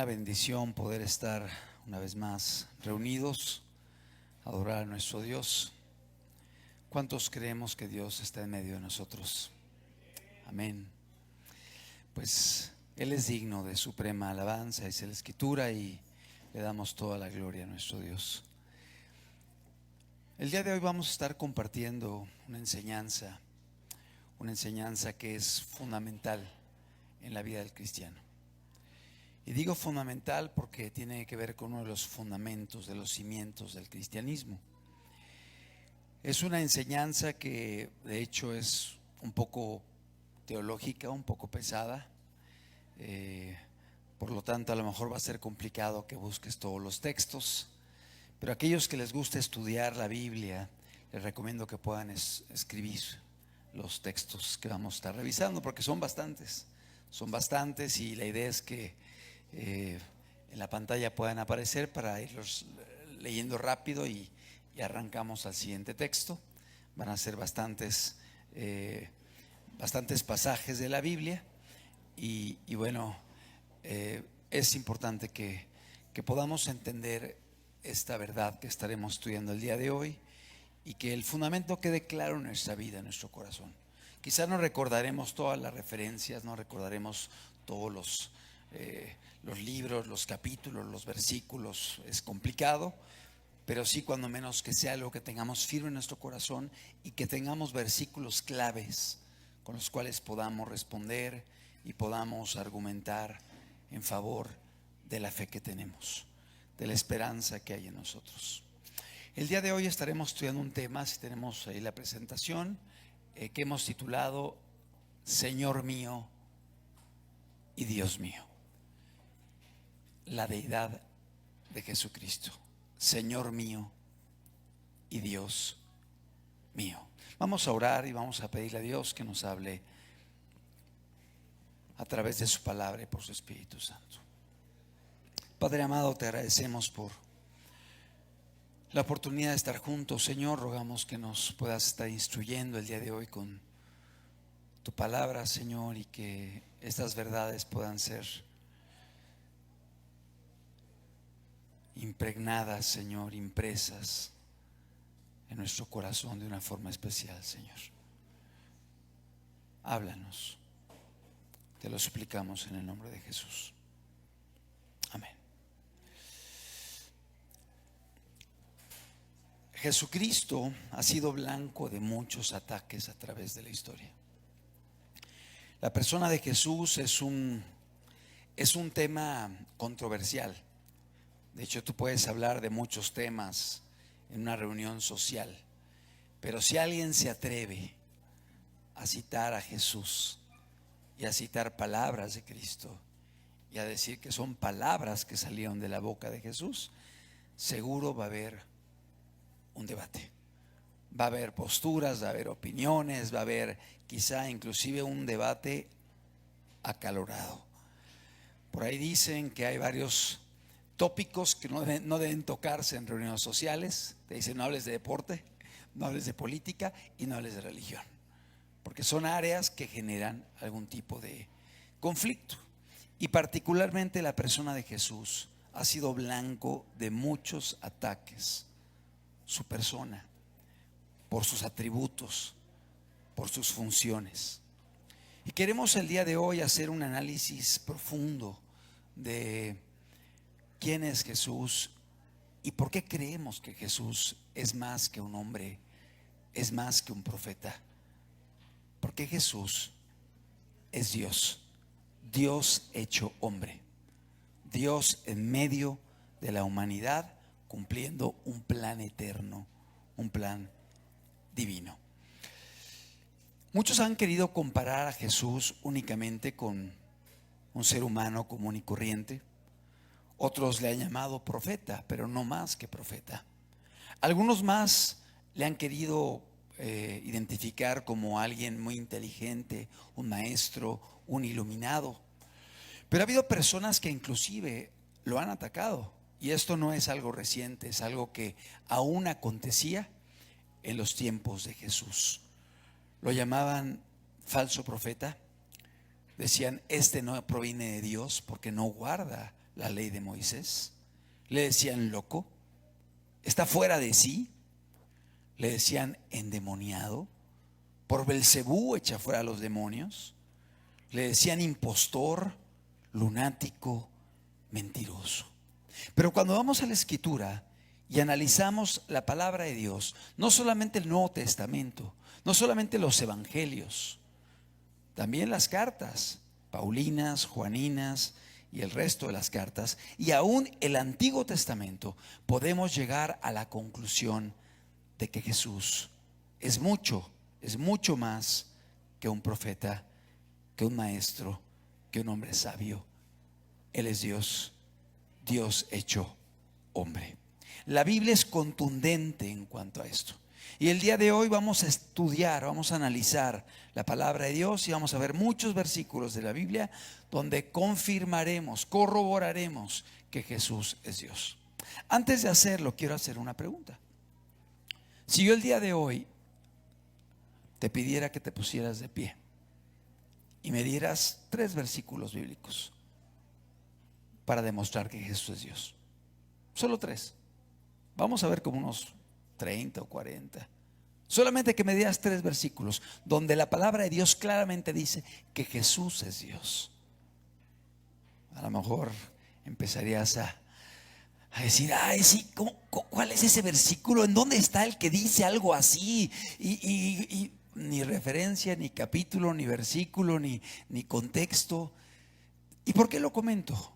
una bendición poder estar una vez más reunidos, adorar a nuestro Dios. ¿Cuántos creemos que Dios está en medio de nosotros? Amén. Pues Él es digno de suprema alabanza, dice la Escritura, y le damos toda la gloria a nuestro Dios. El día de hoy vamos a estar compartiendo una enseñanza que es fundamental en la vida del cristiano. Y digo fundamental porque tiene que ver con uno de los fundamentos, de los cimientos del cristianismo. Es una enseñanza que de hecho es un poco teológica, un poco pesada. Por lo tanto, a lo mejor va a ser complicado que busques todos los textos. Pero a aquellos que les gusta estudiar la Biblia, les recomiendo que puedan escribir los textos que vamos a estar revisando, porque son bastantes y la idea es que en la pantalla puedan aparecer para irlos leyendo rápido y arrancamos al siguiente texto. Van a ser bastantes pasajes de la Biblia y bueno, es importante que podamos entender esta verdad que estaremos estudiando el día de hoy y que el fundamento quede claro en nuestra vida, en nuestro corazón. Quizás no recordaremos todas las referencias, no recordaremos todos los libros, los capítulos, los versículos, es complicado, pero sí cuando menos que sea algo que tengamos firme en nuestro corazón y que tengamos versículos claves con los cuales podamos responder y podamos argumentar en favor de la fe que tenemos, de la esperanza que hay en nosotros. El día de hoy estaremos estudiando un tema, si tenemos ahí la presentación, que hemos titulado Señor mío y Dios mío. La deidad de Jesucristo, Señor mío y Dios mío. Vamos a orar y vamos a pedirle a Dios que nos hable a través de su palabra y por su Espíritu Santo. Padre amado, te agradecemos por la oportunidad de estar juntos, Señor. Rogamos que nos puedas estar instruyendo el día de hoy con tu palabra, Señor, y que estas verdades puedan ser impregnadas, Señor, impresas en nuestro corazón de una forma especial, Señor. Háblanos, te lo suplicamos en el nombre de Jesús. Amén. Jesucristo ha sido blanco de muchos ataques a través de la historia. La persona de Jesús es un tema controversial. De hecho, tú puedes hablar de muchos temas en una reunión social, pero si alguien se atreve a citar a Jesús y a citar palabras de Cristo y a decir que son palabras que salieron de la boca de Jesús, seguro va a haber un debate, va a haber posturas, va a haber opiniones, va a haber quizá inclusive un debate acalorado. Por ahí dicen que hay varios tópicos que no deben tocarse en reuniones sociales. Te dicen: no hables de deporte, no hables de política y no hables de religión, porque son áreas que generan algún tipo de conflicto. Y particularmente la persona de Jesús ha sido blanco de muchos ataques. Su persona, por sus atributos, por sus funciones. Y queremos el día de hoy hacer un análisis profundo de quién es Jesús y por qué creemos que Jesús es más que un hombre, es más que un profeta. Porque Jesús es Dios, Dios hecho hombre, Dios en medio de la humanidad, cumpliendo un plan eterno, un plan divino. Muchos han querido comparar a Jesús únicamente con un ser humano común y corriente. Otros le han llamado profeta, pero no más que profeta. Algunos más le han querido identificar como alguien muy inteligente, un maestro, un iluminado. Pero ha habido personas que inclusive lo han atacado. Y esto no es algo reciente, es algo que aún acontecía en los tiempos de Jesús. Lo llamaban falso profeta. Decían: este no proviene de Dios porque no guarda la ley de Moisés. Le decían loco, está fuera de sí. Le decían endemoniado. Por Belcebú echa fuera a los demonios. Le decían impostor, lunático, mentiroso. Pero cuando vamos a la Escritura y analizamos la palabra de Dios, no solamente el Nuevo Testamento, no solamente los evangelios, también las cartas paulinas, juaninas y el resto de las cartas, y aún el Antiguo Testamento, podemos llegar a la conclusión de que Jesús es mucho más que un profeta, que un maestro, que un hombre sabio. Él es Dios, Dios hecho hombre. La Biblia es contundente en cuanto a esto. Y el día de hoy vamos a estudiar, vamos a analizar la palabra de Dios y vamos a ver muchos versículos de la Biblia donde confirmaremos, corroboraremos que Jesús es Dios. Antes de hacerlo, quiero hacer una pregunta. Si yo el día de hoy te pidiera que te pusieras de pie y me dieras 3 versículos bíblicos para demostrar que Jesús es Dios, solo 3, vamos a ver como unos 30 o 40, solamente que me dieras 3 versículos donde la palabra de Dios claramente dice que Jesús es Dios. A lo mejor empezarías a decir, ay, sí, ¿cuál es ese versículo? ¿En dónde está el que dice algo así? Y ni referencia, ni capítulo, ni versículo, ni contexto. ¿Y por qué lo comento?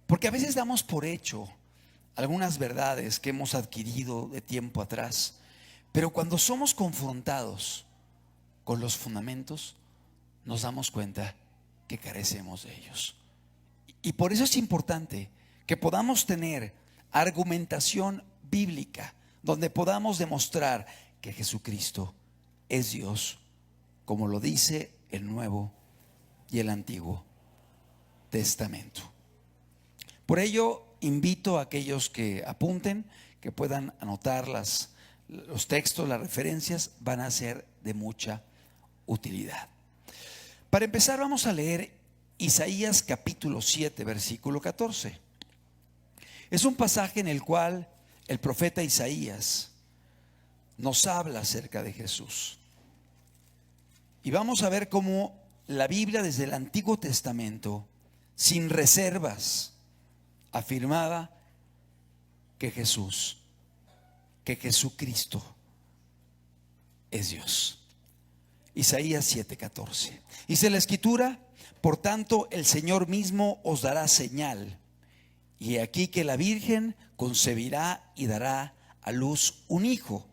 Porque a veces damos por hecho algunas verdades que hemos adquirido de tiempo atrás, pero cuando somos confrontados con los fundamentos, nos damos cuenta que carecemos de ellos. Y por eso es importante que podamos tener argumentación bíblica donde podamos demostrar que Jesucristo es Dios, como lo dice el Nuevo y el Antiguo Testamento. Por ello, invito a aquellos que apunten, que puedan anotar los textos, las referencias, van a ser de mucha utilidad. Para empezar, vamos a leer Isaías capítulo 7, versículo 14. Es un pasaje en el cual el profeta Isaías nos habla acerca de Jesús. Y vamos a ver cómo la Biblia desde el Antiguo Testamento, sin reservas, afirmaba que Jesucristo es Dios. Isaías 7:14. Dice la Escritura: por tanto el Señor mismo os dará señal, y he aquí que la Virgen concebirá y dará a luz un hijo,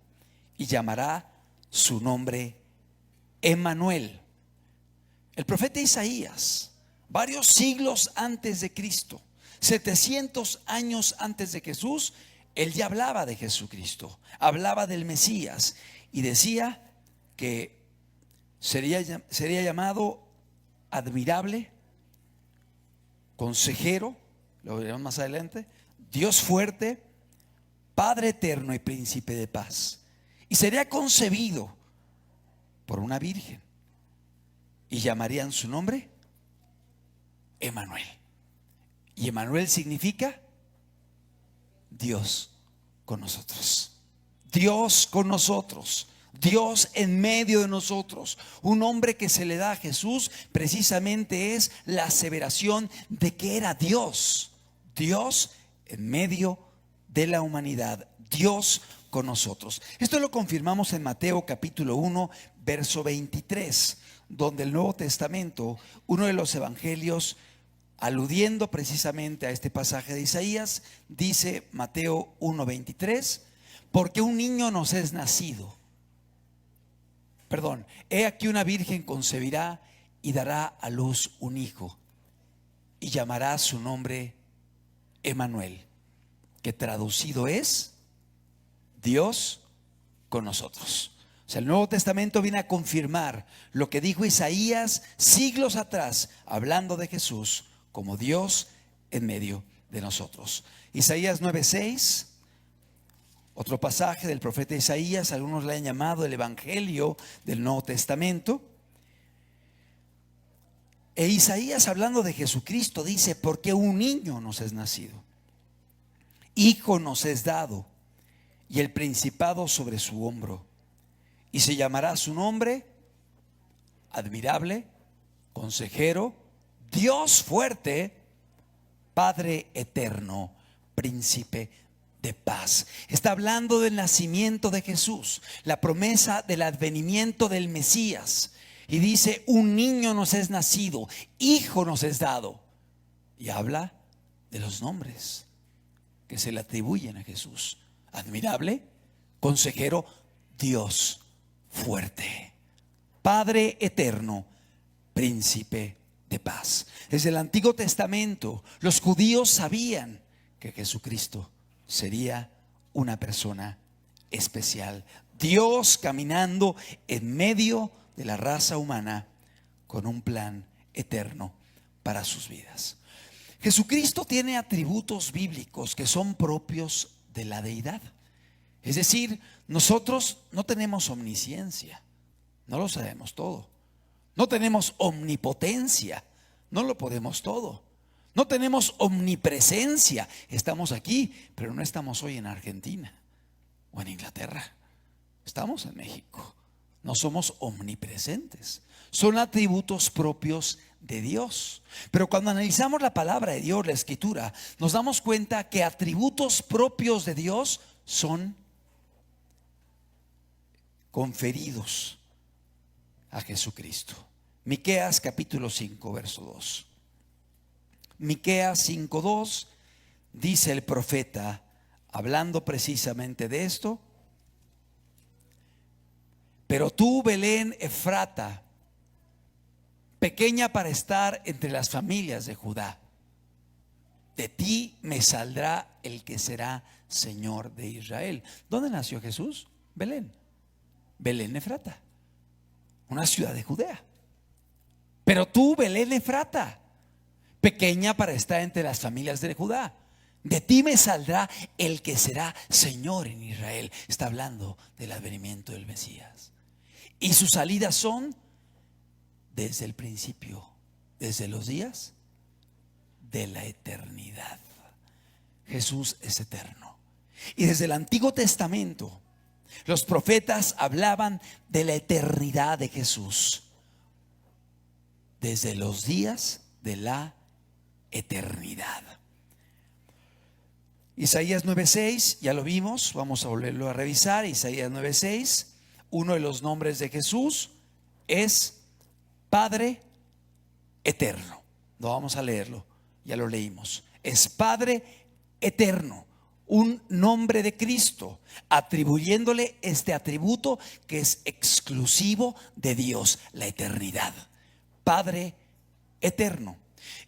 y llamará su nombre Emmanuel. El profeta Isaías, varios siglos antes de Cristo, 700 años antes de Jesús, él ya hablaba de Jesucristo, hablaba del Mesías y decía que sería llamado admirable, consejero, lo veremos más adelante, Dios fuerte, Padre eterno y príncipe de paz. Y sería concebido por una virgen y llamarían su nombre Emmanuel. Y Emmanuel significa Dios con nosotros. Dios con nosotros. Dios en medio de nosotros. Un nombre que se le da a Jesús precisamente es la aseveración de que era Dios. Dios en medio de la humanidad. Dios con nosotros. Esto lo confirmamos en Mateo capítulo 1, verso 23, donde el Nuevo Testamento, uno de los evangelios, aludiendo precisamente a este pasaje de Isaías, dice Mateo 1:23, porque un niño nos es nacido. He aquí una virgen concebirá y dará a luz un hijo, y llamará su nombre Emmanuel, que traducido es Dios con nosotros. O sea, el Nuevo Testamento viene a confirmar lo que dijo Isaías siglos atrás, hablando de Jesús como Dios en medio de nosotros. Isaías 9:6, otro pasaje del profeta Isaías, algunos le han llamado el Evangelio del Nuevo Testamento. E Isaías, hablando de Jesucristo, dice: porque un niño nos es nacido, hijo nos es dado, y el principado sobre su hombro, y se llamará su nombre Admirable, Consejero, Dios fuerte, Padre eterno, Príncipe de paz. Está hablando del nacimiento de Jesús, la promesa del advenimiento del Mesías. Y dice: un niño nos es nacido, hijo nos es dado. Y habla de los nombres que se le atribuyen a Jesús: Admirable, Consejero, Dios fuerte, Padre eterno, Príncipe de paz. Desde el Antiguo Testamento los judíos sabían que Jesucristo sería una persona especial, Dios caminando en medio de la raza humana con un plan eterno para sus vidas. Jesucristo tiene atributos bíblicos que son propios de la deidad. Es decir, nosotros no tenemos omnisciencia, no lo sabemos todo. No tenemos omnipotencia, no lo podemos todo. No tenemos omnipresencia, estamos aquí, pero no estamos hoy en Argentina o en Inglaterra. Estamos en México. No somos omnipresentes. Son atributos propios de Dios. Pero cuando analizamos la palabra de Dios, la Escritura, nos damos cuenta que atributos propios de Dios son conferidos a Jesucristo. Miqueas capítulo 5, verso 2. Miqueas 5:2 dice el profeta, hablando precisamente de esto: pero tú, Belén Efrata, pequeña para estar entre las familias de Judá, de ti me saldrá el que será Señor de Israel. ¿Dónde nació Jesús? Belén. Belén Efrata, una ciudad de Judea. Pero tú, Belén Efrata, pequeña para estar entre las familias de Judá, de ti me saldrá el que será Señor en Israel. Está hablando del advenimiento del Mesías. Y sus salidas son desde el principio, desde los días de la eternidad. Jesús es eterno. Y desde el Antiguo Testamento los profetas hablaban de la eternidad de Jesús, desde los días de la eternidad. Isaías 9:6, ya lo vimos, vamos a volverlo a revisar. Isaías 9:6, uno de los nombres de Jesús es Padre eterno. No vamos a leerlo, ya lo leímos. Es Padre eterno, un nombre de Cristo, atribuyéndole este atributo que es exclusivo de Dios, la eternidad. Padre eterno.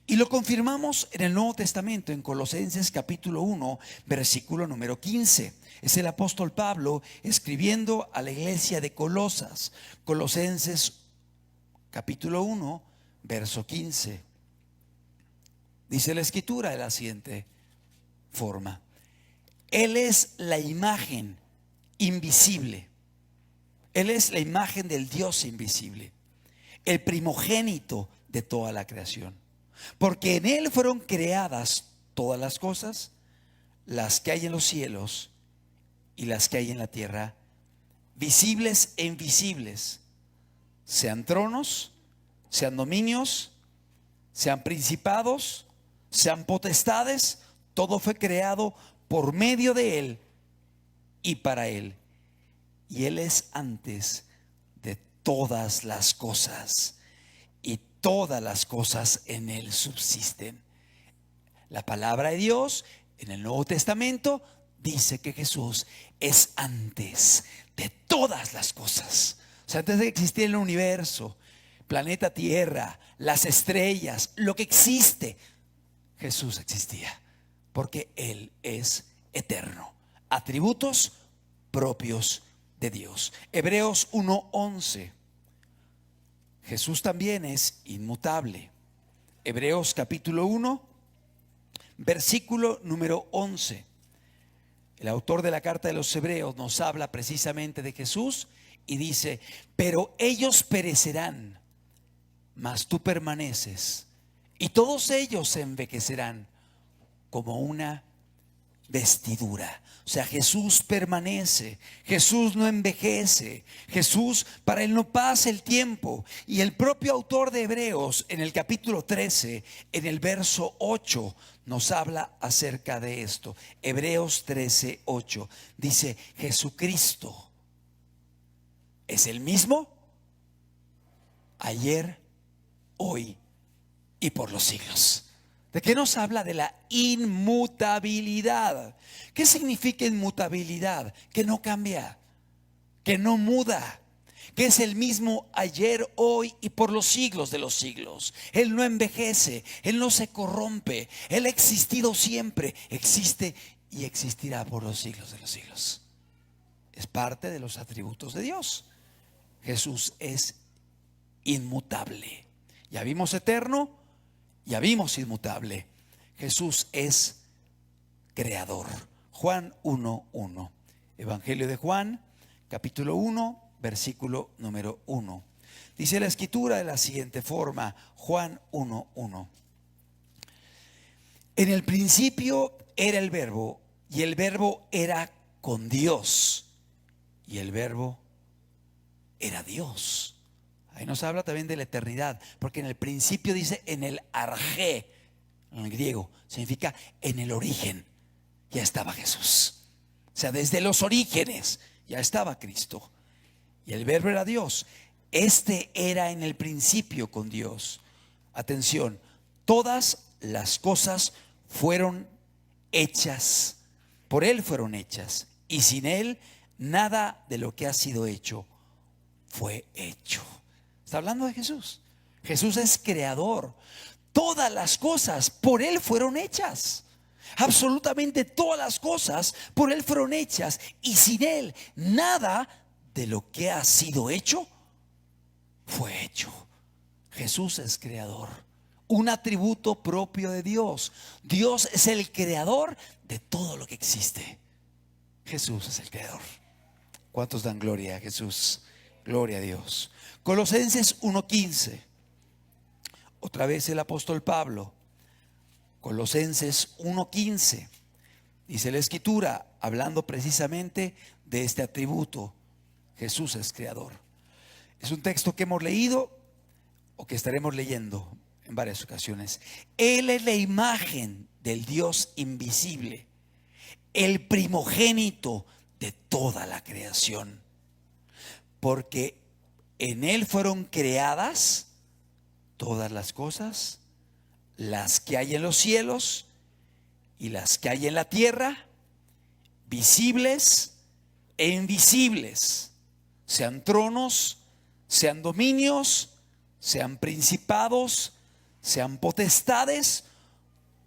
Y lo confirmamos en el Nuevo Testamento, en Colosenses capítulo 1, versículo número 15. Es el apóstol Pablo escribiendo a la iglesia de Colosas. Colosenses capítulo 1, verso 15. Dice la Escritura de la siguiente forma: Él es la imagen invisible. Él es la imagen del Dios invisible, el primogénito de toda la creación. Porque en Él fueron creadas todas las cosas, las que hay en los cielos y las que hay en la tierra, visibles e invisibles, sean tronos, sean dominios, sean principados, sean potestades. Todo fue creado por medio de Él y para Él. Y Él es antes de todas las cosas, y todas las cosas en Él subsisten. La palabra de Dios en el Nuevo Testamento dice que Jesús es antes de todas las cosas. O sea, antes de que existiera el universo, planeta Tierra, las estrellas, lo que existe, Jesús existía, porque Él es eterno. Atributos propios de Dios. Hebreos 1:11. Jesús también es inmutable. Hebreos capítulo 1, versículo número 11. El autor de la carta de los Hebreos nos habla precisamente de Jesús y dice: pero ellos perecerán, mas tú permaneces, y todos ellos se envejecerán como una vestidura. O sea, Jesús permanece, Jesús no envejece, Jesús, para él no pasa el tiempo. Y el propio autor de Hebreos, en el capítulo 13, en el verso 8, nos habla acerca de esto. Hebreos 13, 8 dice: Jesucristo es el mismo ayer, hoy y por los siglos. ¿De qué nos habla? De la inmutabilidad. ¿Qué significa inmutabilidad? Que no cambia, que no muda, que es el mismo ayer, hoy y por los siglos de los siglos. Él no envejece, Él no se corrompe, Él ha existido siempre, existe y existirá por los siglos de los siglos. Es parte de los atributos de Dios. Jesús es inmutable. Ya vimos eterno, ya vimos inmutable. Jesús es creador. Juan 1:1. Evangelio de Juan, capítulo 1, versículo número 1. Dice la escritura de la siguiente forma, Juan 1:1. En el principio era el verbo, y el verbo era con Dios, y el verbo era Dios. Ahí nos habla también de la eternidad, porque en el principio dice en el arjé, en el griego, significa en el origen, ya estaba Jesús. O sea, desde los orígenes ya estaba Cristo. Y el verbo era Dios. Este era en el principio con Dios. Atención, todas las cosas fueron hechas, por Él fueron hechas, y sin Él nada de lo que ha sido hecho fue hecho. Está hablando de Jesús. Jesús es creador. Todas las cosas por Él fueron hechas. Absolutamente todas las cosas por Él fueron hechas, y sin Él nada de lo que ha sido hecho fue hecho. Jesús es creador, un atributo propio de Dios. Dios es el creador de todo lo que existe. Jesús es el creador. ¿Cuántos dan gloria a Jesús? Gloria a Dios. Colosenses 1:15. Otra vez el apóstol Pablo. Colosenses 1:15. Dice la escritura, hablando precisamente de este atributo: Jesús es creador. Es un texto que hemos leído o que estaremos leyendo en varias ocasiones. Él es la imagen del Dios invisible, el primogénito de toda la creación, porque en Él fueron creadas todas las cosas, las que hay en los cielos y las que hay en la tierra, visibles e invisibles, sean tronos, sean dominios, sean principados, sean potestades.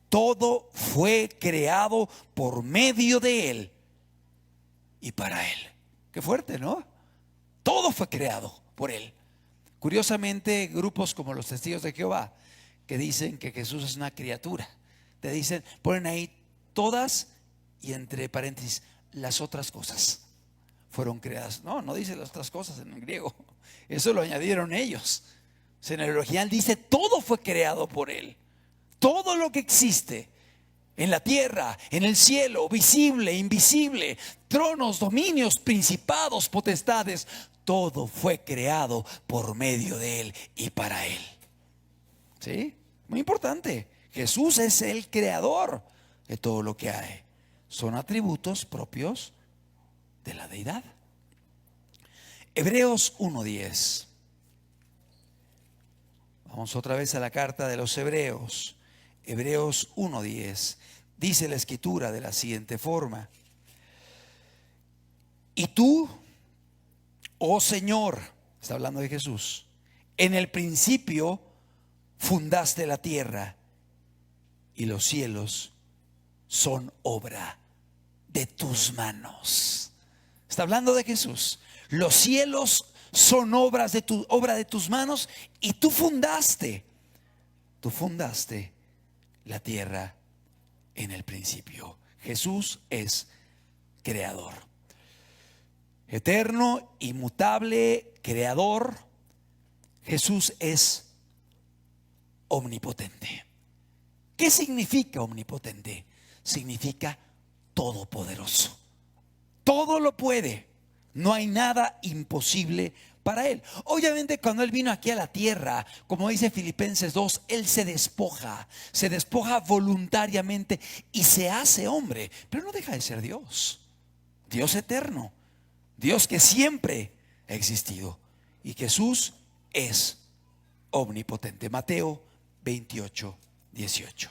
Todo fue creado por medio de Él y para Él. Qué fuerte, ¿no? Todo fue creado por Él. Curiosamente, grupos como los Testigos de Jehová, que dicen que Jesús es una criatura, te dicen, ponen ahí todas y entre paréntesis, las otras cosas fueron creadas. No, no dice las otras cosas en el griego. Eso lo añadieron ellos. O sea, en el original dice, todo fue creado por Él. Todo lo que existe en la tierra, en el cielo, visible, invisible, tronos, dominios, principados, potestades, todo fue creado por medio de Él y para Él. ¿Sí? Muy importante. Jesús es el creador de todo lo que hay. Son atributos propios de la deidad. Hebreos 1:10. Vamos otra vez a la carta de los Hebreos. Hebreos 1:10. Dice la escritura de la siguiente forma: y tú, oh Señor, está hablando de Jesús, en el principio fundaste la tierra, y los cielos son obra de tus manos. Está hablando de Jesús. Los cielos son obra de tus manos, y tú fundaste la tierra en el principio. Jesús es creador, eterno, inmutable, creador. Jesús es omnipotente. ¿Qué significa omnipotente? Significa todopoderoso. Todo lo puede. No hay nada imposible para Él. Obviamente cuando Él vino aquí a la tierra, como dice Filipenses 2, Él se despoja voluntariamente y se hace hombre, pero no deja de ser Dios. Dios eterno, Dios que siempre ha existido. Y Jesús es omnipotente. Mateo 28, 18.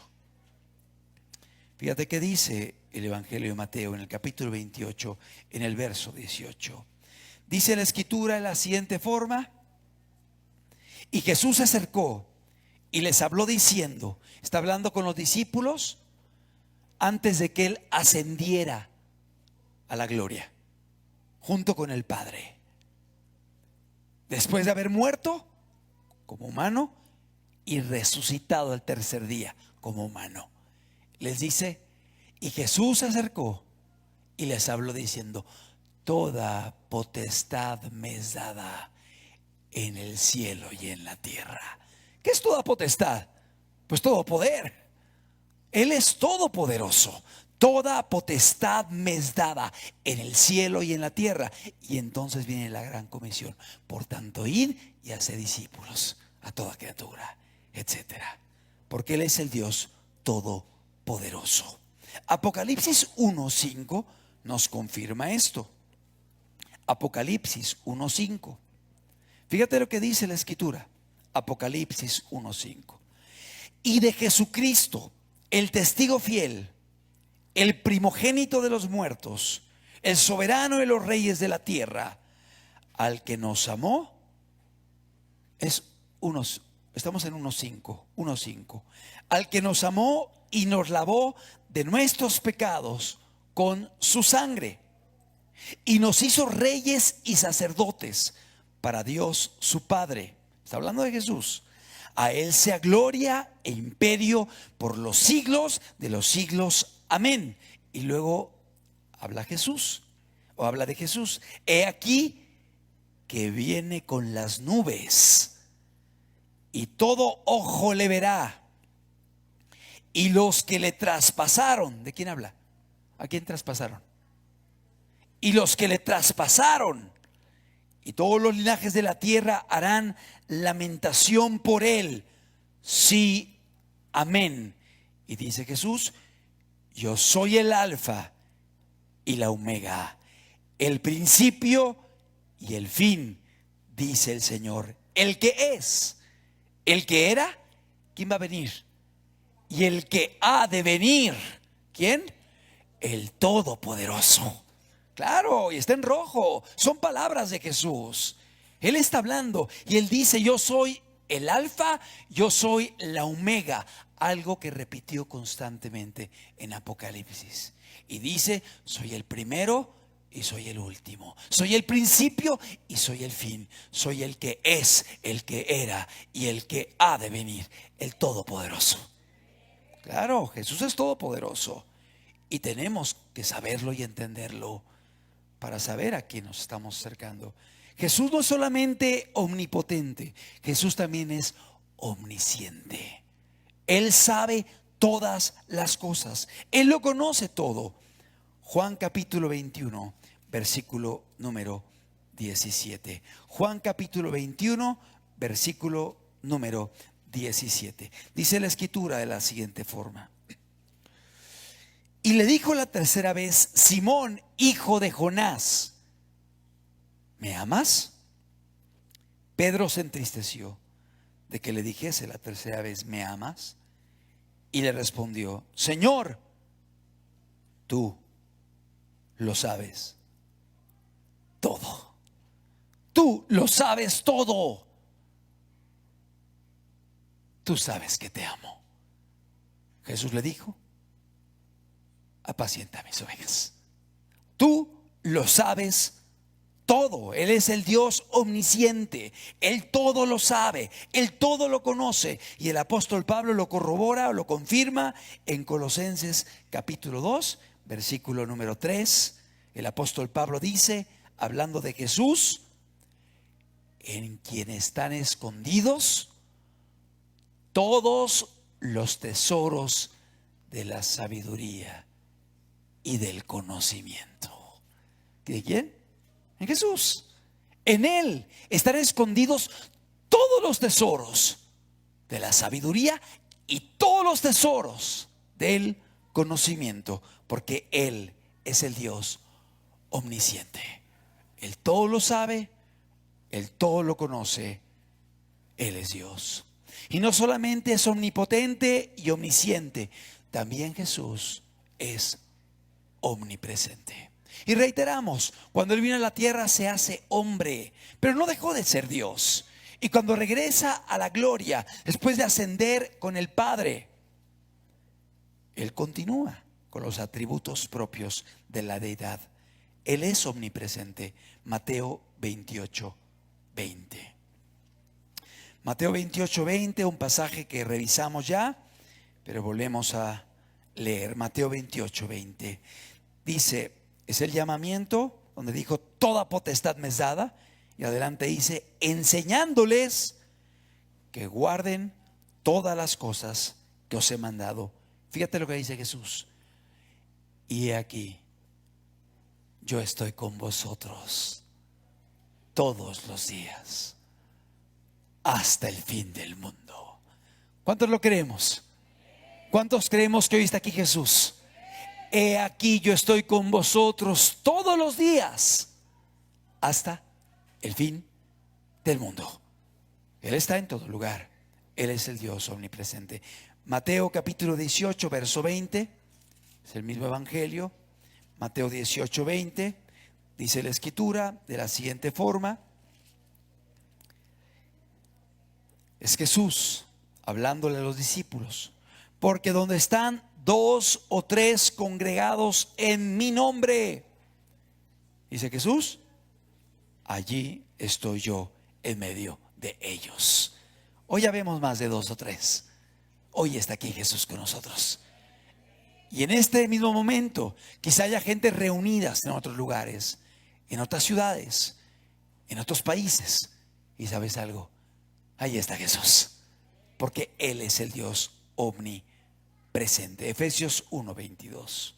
Fíjate que dice el Evangelio de Mateo en el capítulo 28, en el verso 18. Dice la Escritura de la siguiente forma: y Jesús se acercó y les habló diciendo, está hablando con los discípulos antes de que Él ascendiera a la gloria, junto con el Padre. Después de haber muerto como humano y resucitado al tercer día como humano, les dice, y Jesús se acercó y les habló diciendo, toda potestad me es dada en el cielo y en la tierra. ¿Qué es toda potestad? Pues todo poder. Él es todopoderoso. Toda potestad me es dada en el cielo y en la tierra. Y entonces viene la gran comisión. Por tanto, id y haced discípulos a toda criatura, etcétera. Porque Él es el Dios todopoderoso. Apocalipsis 1:5 nos confirma esto. Apocalipsis 1:5. Fíjate lo que dice la Escritura. Apocalipsis 1:5. Y de Jesucristo, el testigo fiel, el primogénito de los muertos, el soberano de los reyes de la tierra, al que nos amó, estamos en 1:5, al que nos amó y nos lavó de nuestros pecados con su sangre, y nos hizo reyes y sacerdotes para Dios su Padre. Está hablando de Jesús. A Él sea gloria e imperio por los siglos de los siglos. Amén. Y luego habla de Jesús. He aquí que viene con las nubes, y todo ojo le verá, y los que le traspasaron. ¿De quién habla? ¿A quién traspasaron? Y los que le traspasaron, y todos los linajes de la tierra harán lamentación por él. Sí, amén. Y dice Jesús, yo soy el alfa y la omega, el principio y el fin, dice el Señor, el que es, el que era, ¿quién va a venir? Y el que ha de venir, ¿quién? El Todopoderoso. Claro, y está en rojo. Son palabras de Jesús. Él está hablando y Él dice, yo soy el alfa, yo soy la omega. Algo que repitió constantemente en Apocalipsis. Y dice, soy el primero y soy el último. Soy el principio y soy el fin. Soy el que es, el que era y el que ha de venir. El Todopoderoso. Claro, Jesús es todopoderoso. Y tenemos que saberlo y entenderlo para saber a quién nos estamos acercando. Jesús no es solamente omnipotente, Jesús también es omnisciente. Él sabe todas las cosas. Él lo conoce todo. Juan capítulo 21, versículo número 17. Juan capítulo 21, versículo número 17. Dice la Escritura de la siguiente forma. Y le dijo la tercera vez, Simón, hijo de Jonás, ¿me amas? Pedro se entristeció de que le dijese la tercera vez, ¿me amas? Y le respondió, Señor, tú lo sabes todo. Tú lo sabes todo. Tú sabes que te amo. Jesús le dijo, apacienta mis ovejas. Tú lo sabes todo. Él es el Dios omnisciente. Él todo lo sabe. Él todo lo conoce. Y el apóstol Pablo lo corrobora, lo confirma en Colosenses capítulo 2, versículo número 3. El apóstol Pablo dice, hablando de Jesús, en quien están escondidos todos los tesoros de la sabiduría y del conocimiento. ¿De quién? En Jesús. En Él están escondidos todos los tesoros de la sabiduría y todos los tesoros del conocimiento, porque Él es el Dios omnisciente. Él todo lo sabe, Él todo lo conoce, Él es Dios. Y no solamente es omnipotente y omnisciente, también Jesús es omnipresente. Y reiteramos, cuando Él vino a la tierra se hace hombre, pero no dejó de ser Dios. Y cuando regresa a la gloria, después de ascender con el Padre, Él continúa con los atributos propios de la deidad. Él es omnipresente. Mateo 28, 20. Mateo 28, 20, un pasaje que revisamos ya, pero volvemos a leer. Mateo 28, 20. Dice, es el llamamiento donde dijo, toda potestad me es dada. Y adelante dice, enseñándoles que guarden todas las cosas que os he mandado. Fíjate lo que dice Jesús. Y he aquí, yo estoy con vosotros todos los días hasta el fin del mundo. ¿Cuántos lo creemos? ¿Cuántos creemos que hoy está aquí Jesús? He aquí, yo estoy con vosotros todos los días hasta el fin del mundo. Él está en todo lugar. Él es el Dios omnipresente. Mateo capítulo 18, verso 20. Es el mismo evangelio. Mateo 18, 20. Dice la escritura de la siguiente forma. Es Jesús hablándole a los discípulos. Porque donde están 2 o 3 congregados en mi nombre, dice Jesús, allí estoy yo en medio de ellos. Hoy ya vemos más de 2 o 3. Hoy está aquí Jesús con nosotros. Y en este mismo momento, quizá haya gente reunidas en otros lugares, en otras ciudades, en otros países. Y ¿sabes algo? Ahí está Jesús, porque Él es el Dios omnipresente. Efesios 1:22.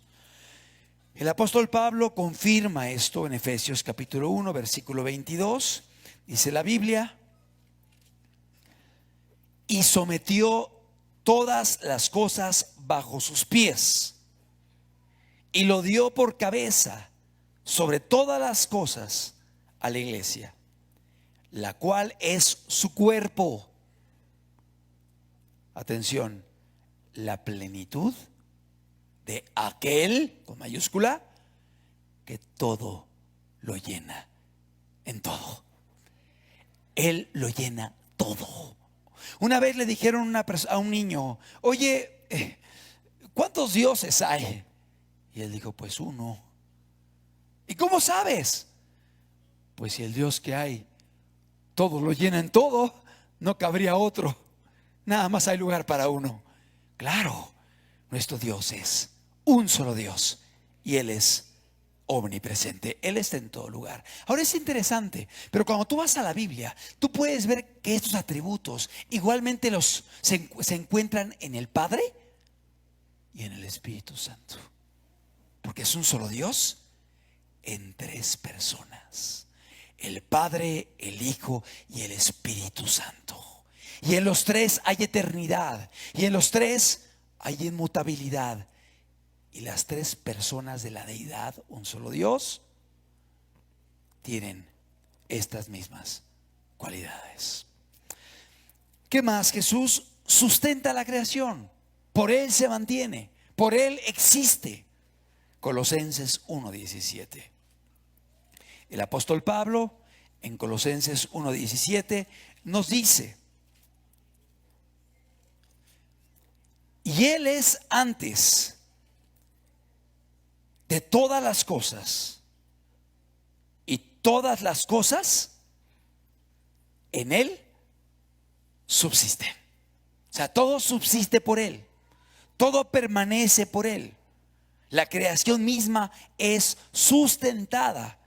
El apóstol Pablo confirma esto en Efesios capítulo 1, versículo 22. Dice la Biblia, y sometió todas las cosas bajo sus pies, y lo dio por cabeza sobre todas las cosas a la iglesia, la cual es su cuerpo. Atención, la plenitud de aquel, con mayúscula, que todo lo llena en todo. Él lo llena todo. Una vez le dijeron a un niño, oye, ¿cuántos dioses hay? Y él dijo, pues uno. ¿Y cómo sabes? Pues si el Dios que hay todo lo llena en todo, no cabría otro. Nada más hay lugar para uno. Claro, nuestro Dios es un solo Dios y Él es omnipresente. Él está en todo lugar. Ahora es interesante, pero cuando tú vas a la Biblia, tú puedes ver que estos atributos igualmente se encuentran en el Padre y en el Espíritu Santo, porque es un solo Dios en 3 personas: el Padre, el Hijo y el Espíritu Santo. Y en los 3 hay eternidad, y en los 3 hay inmutabilidad. Y las 3 personas de la deidad, un solo Dios, tienen estas mismas cualidades. ¿Qué más? Jesús sustenta la creación. Por Él se mantiene, por Él existe. Colosenses 1:17. El apóstol Pablo en Colosenses 1:17 nos dice, y Él es antes de todas las cosas, y todas las cosas en Él subsisten. O sea, todo subsiste por Él, todo permanece por Él. La creación misma es sustentada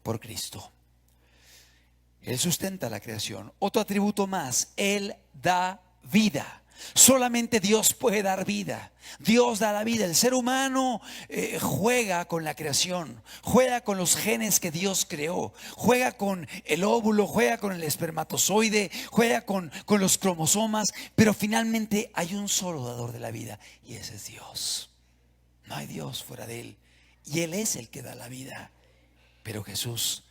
por Cristo. Él sustenta la creación. Otro atributo más, Él da vida. Solamente Dios puede dar vida. Dios da la vida. El ser humano juega con la creación, juega con los genes que Dios creó, juega con el óvulo, juega con el espermatozoide, juega con los cromosomas, pero finalmente hay un solo dador de la vida, y ese es Dios. No hay Dios fuera de Él, y Él es el que da la vida. Pero Jesús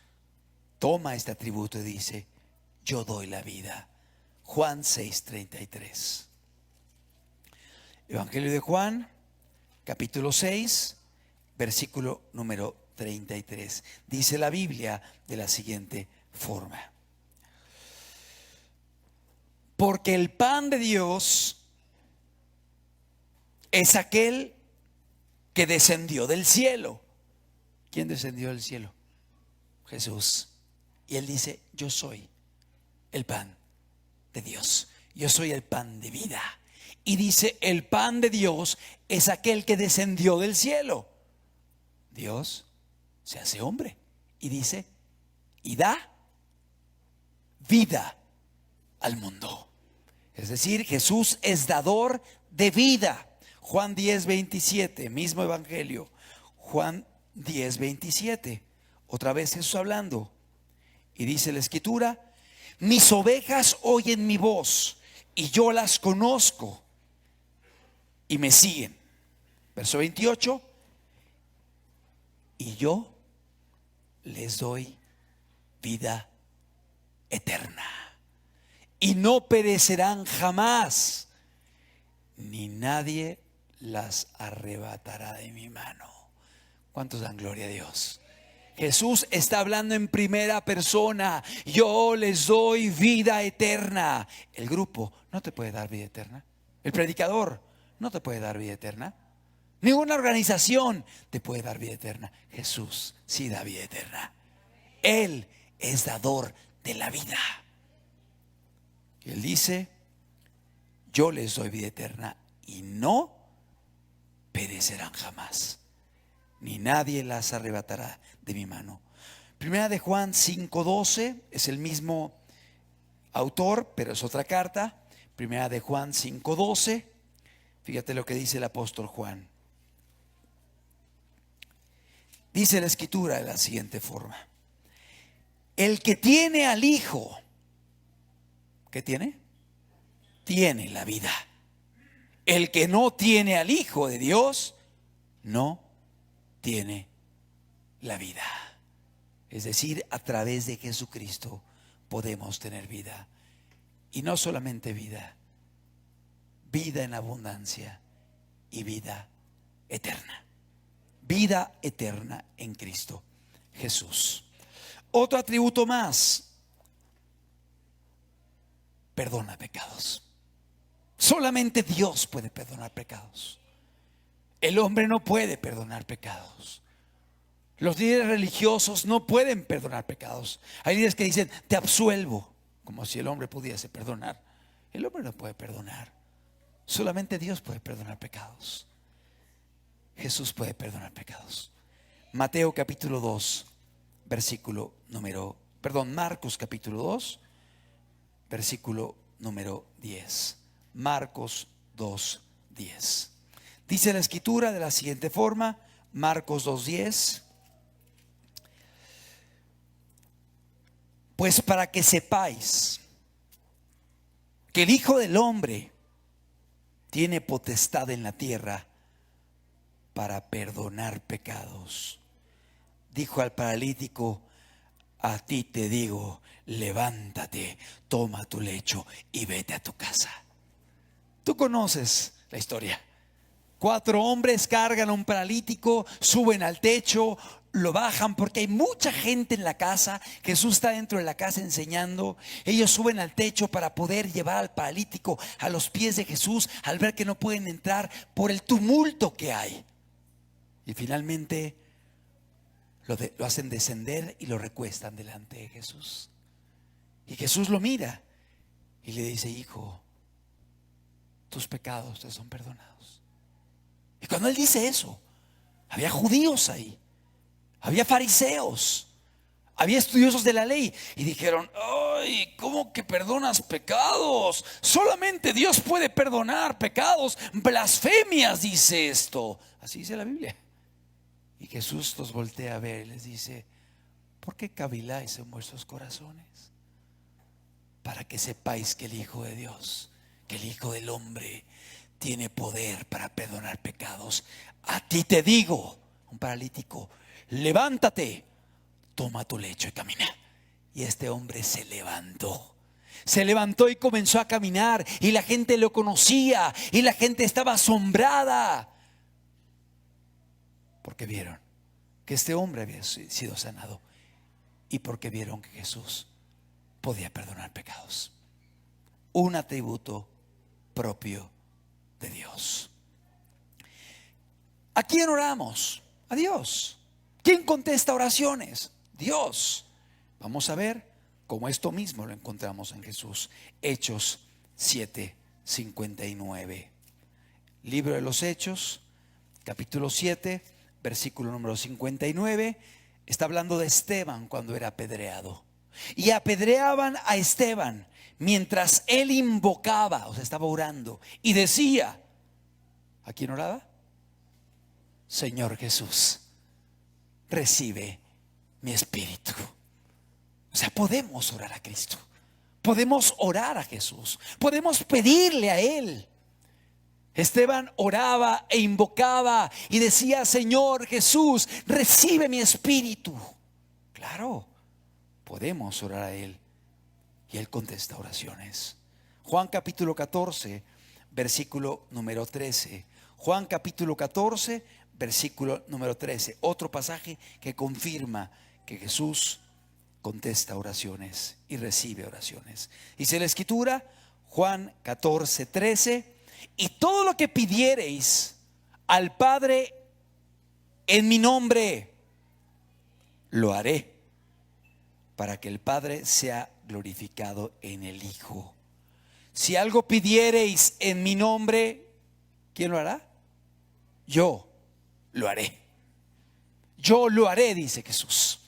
toma este atributo y dice: yo doy la vida. Juan 6:33. Evangelio de Juan, capítulo 6, versículo número 33. Dice la Biblia de la siguiente forma: porque el pan de Dios es aquel que descendió del cielo. ¿Quién descendió del cielo? Jesús. Y Él dice: yo soy el pan de Dios, yo soy el pan de vida. Y dice: el pan de Dios es aquel que descendió del cielo. Dios se hace hombre y dice: y da vida al mundo. Es decir, Jesús es dador de vida. Juan 10:27, mismo evangelio. Juan 10:27. Otra vez Jesús hablando. Y dice la escritura: mis ovejas oyen mi voz, y yo las conozco y me siguen. Verso 28. Y yo les doy vida eterna, y no perecerán jamás, ni nadie las arrebatará de mi mano. ¿Cuántos dan gloria a Dios? Jesús está hablando en primera persona: yo les doy vida eterna. El grupo no te puede dar vida eterna. El predicador no te puede dar vida eterna. Ninguna organización te puede dar vida eterna. Jesús sí da vida eterna. Él es dador de la vida. Y Él dice: yo les doy vida eterna, y no perecerán jamás, ni nadie las arrebatará de mi mano. Primera de Juan 5:12, es el mismo autor, pero es otra carta. Primera de Juan 5:12. Fíjate lo que dice el apóstol Juan. Dice la escritura de la siguiente forma: el que tiene al Hijo, ¿qué tiene? Tiene la vida. El que no tiene al Hijo de Dios no tiene la vida. Es decir, a través de Jesucristo podemos tener vida. Y no solamente vida, vida en abundancia y vida eterna. Vida eterna en Cristo Jesús. Otro atributo más: perdona pecados. Solamente Dios puede perdonar pecados. El hombre no puede perdonar pecados. Los líderes religiosos no pueden perdonar pecados. Hay líderes que dicen: te absuelvo, como si el hombre pudiese perdonar. El hombre no puede perdonar. Solamente Dios puede perdonar pecados. Jesús puede perdonar pecados. Mateo capítulo 2, versículo número, Marcos capítulo 2, versículo número 10. Marcos 2:10. Dice la escritura de la siguiente forma, Marcos 2:10: pues para que sepáis que el Hijo del Hombre tiene potestad en la tierra para perdonar pecados. Dijo al paralítico: a ti te digo, levántate, toma tu lecho y vete a tu casa. Tú conoces la historia. 4 hombres cargan a un paralítico, suben al techo, lo bajan porque hay mucha gente en la casa. Jesús está dentro de la casa enseñando. Ellos suben al techo para poder llevar al paralítico a los pies de Jesús, al ver que no pueden entrar por el tumulto que hay. Y finalmente lo hacen descender y lo recuestan delante de Jesús. Y Jesús lo mira y le dice: hijo, tus pecados te son perdonados. Y cuando él dice eso, había judíos ahí, había fariseos, Había estudiosos de la ley y dijeron: ay, ¿cómo que perdonas pecados? Solamente Dios puede perdonar pecados. Blasfemias dice esto. Así dice la Biblia. Y Jesús los voltea a ver y les dice: ¿por qué caviláis en vuestros corazones? Para que sepáis que el Hijo de Dios, que el Hijo del Hombre tiene poder para perdonar pecados. A ti te digo, un paralítico, levántate, toma tu lecho y camina. Y este hombre se levantó. Se levantó y comenzó a caminar, y la gente lo conocía, y la gente estaba asombrada, porque vieron que este hombre había sido sanado, y porque vieron que Jesús podía perdonar pecados. Un atributo propio de Dios. ¿A quién oramos? A Dios. ¿Quién contesta oraciones? Dios. Vamos a ver cómo esto mismo lo encontramos en Jesús. Hechos 7:59. Libro de los Hechos, capítulo 7, versículo número 59. Está hablando de Esteban cuando era apedreado. Y apedreaban a Esteban mientras él invocaba, o sea, estaba orando, y decía: ¿a quién oraba? Señor Jesús, recibe mi espíritu. O sea, podemos orar a Cristo, podemos orar a Jesús, podemos pedirle a Él. Esteban oraba e invocaba y decía: Señor Jesús, recibe mi espíritu. Claro, podemos orar a Él y Él contesta oraciones. Juan capítulo 14, versículo número 13. Juan capítulo 14, versículo número 13. Otro pasaje que confirma que Jesús contesta oraciones y recibe oraciones. Dice la Escritura, Juan 14, 13: y todo lo que pidiereis al Padre en mi nombre, lo haré, para que el Padre sea glorificado en el Hijo. Si algo pidiereis en mi nombre, ¿quién lo hará? Yo lo haré. Yo lo haré, dice Jesús.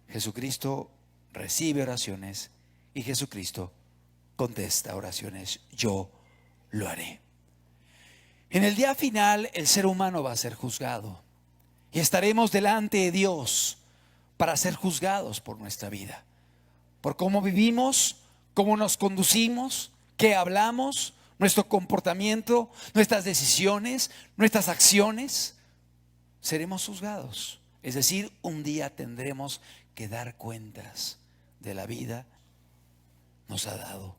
Jesucristo recibe oraciones y Jesucristo contesta oraciones. Yo lo haré. En el día final, el ser humano va a ser juzgado y estaremos delante de Dios para ser juzgados por nuestra vida, por cómo vivimos, cómo nos conducimos, qué hablamos, nuestro comportamiento, nuestras decisiones, nuestras acciones. Seremos juzgados. Es decir, un día tendremos que dar cuentas de la vida nos ha dado.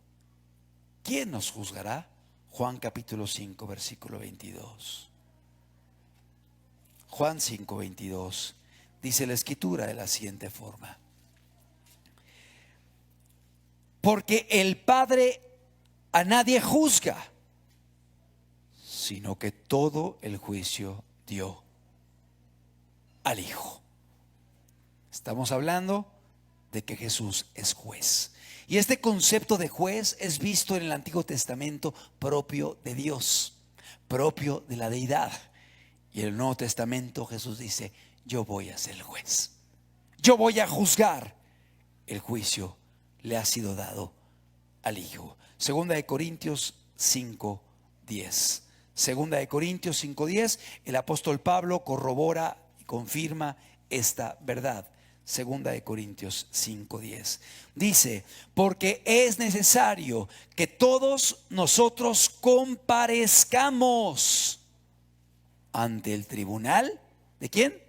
¿Quién nos juzgará? Juan capítulo 5, versículo 22. Juan 5, 22. Dice la Escritura de la siguiente forma: porque el Padre a nadie juzga, sino que todo el juicio dio al Hijo. Estamos hablando de que Jesús es juez. Y este concepto de juez es visto en el Antiguo Testamento propio de Dios, propio de la deidad. Y en el Nuevo Testamento Jesús dice: yo voy a ser el juez, yo voy a juzgar. El juicio le ha sido dado al Hijo. Segunda de Corintios 5:10. Segunda de Corintios 5:10. El apóstol Pablo corrobora y confirma esta verdad. Segunda de Corintios 5:10. Dice: porque es necesario que todos nosotros comparezcamos ante el tribunal ¿de quién?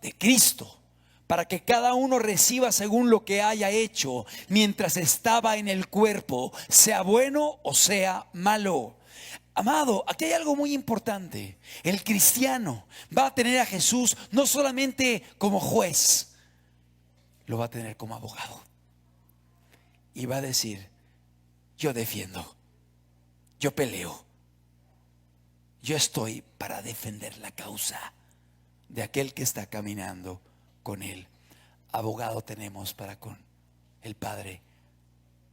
De Cristo, para que cada uno reciba según lo que haya hecho mientras estaba en el cuerpo, sea bueno o sea malo. Amado, aquí hay algo muy importante. El cristiano va a tener a Jesús no solamente como juez, lo va a tener como abogado. Y va a decir: yo defiendo, yo peleo, yo estoy para defender la causa de aquel que está caminando con él. Abogado tenemos para con el Padre,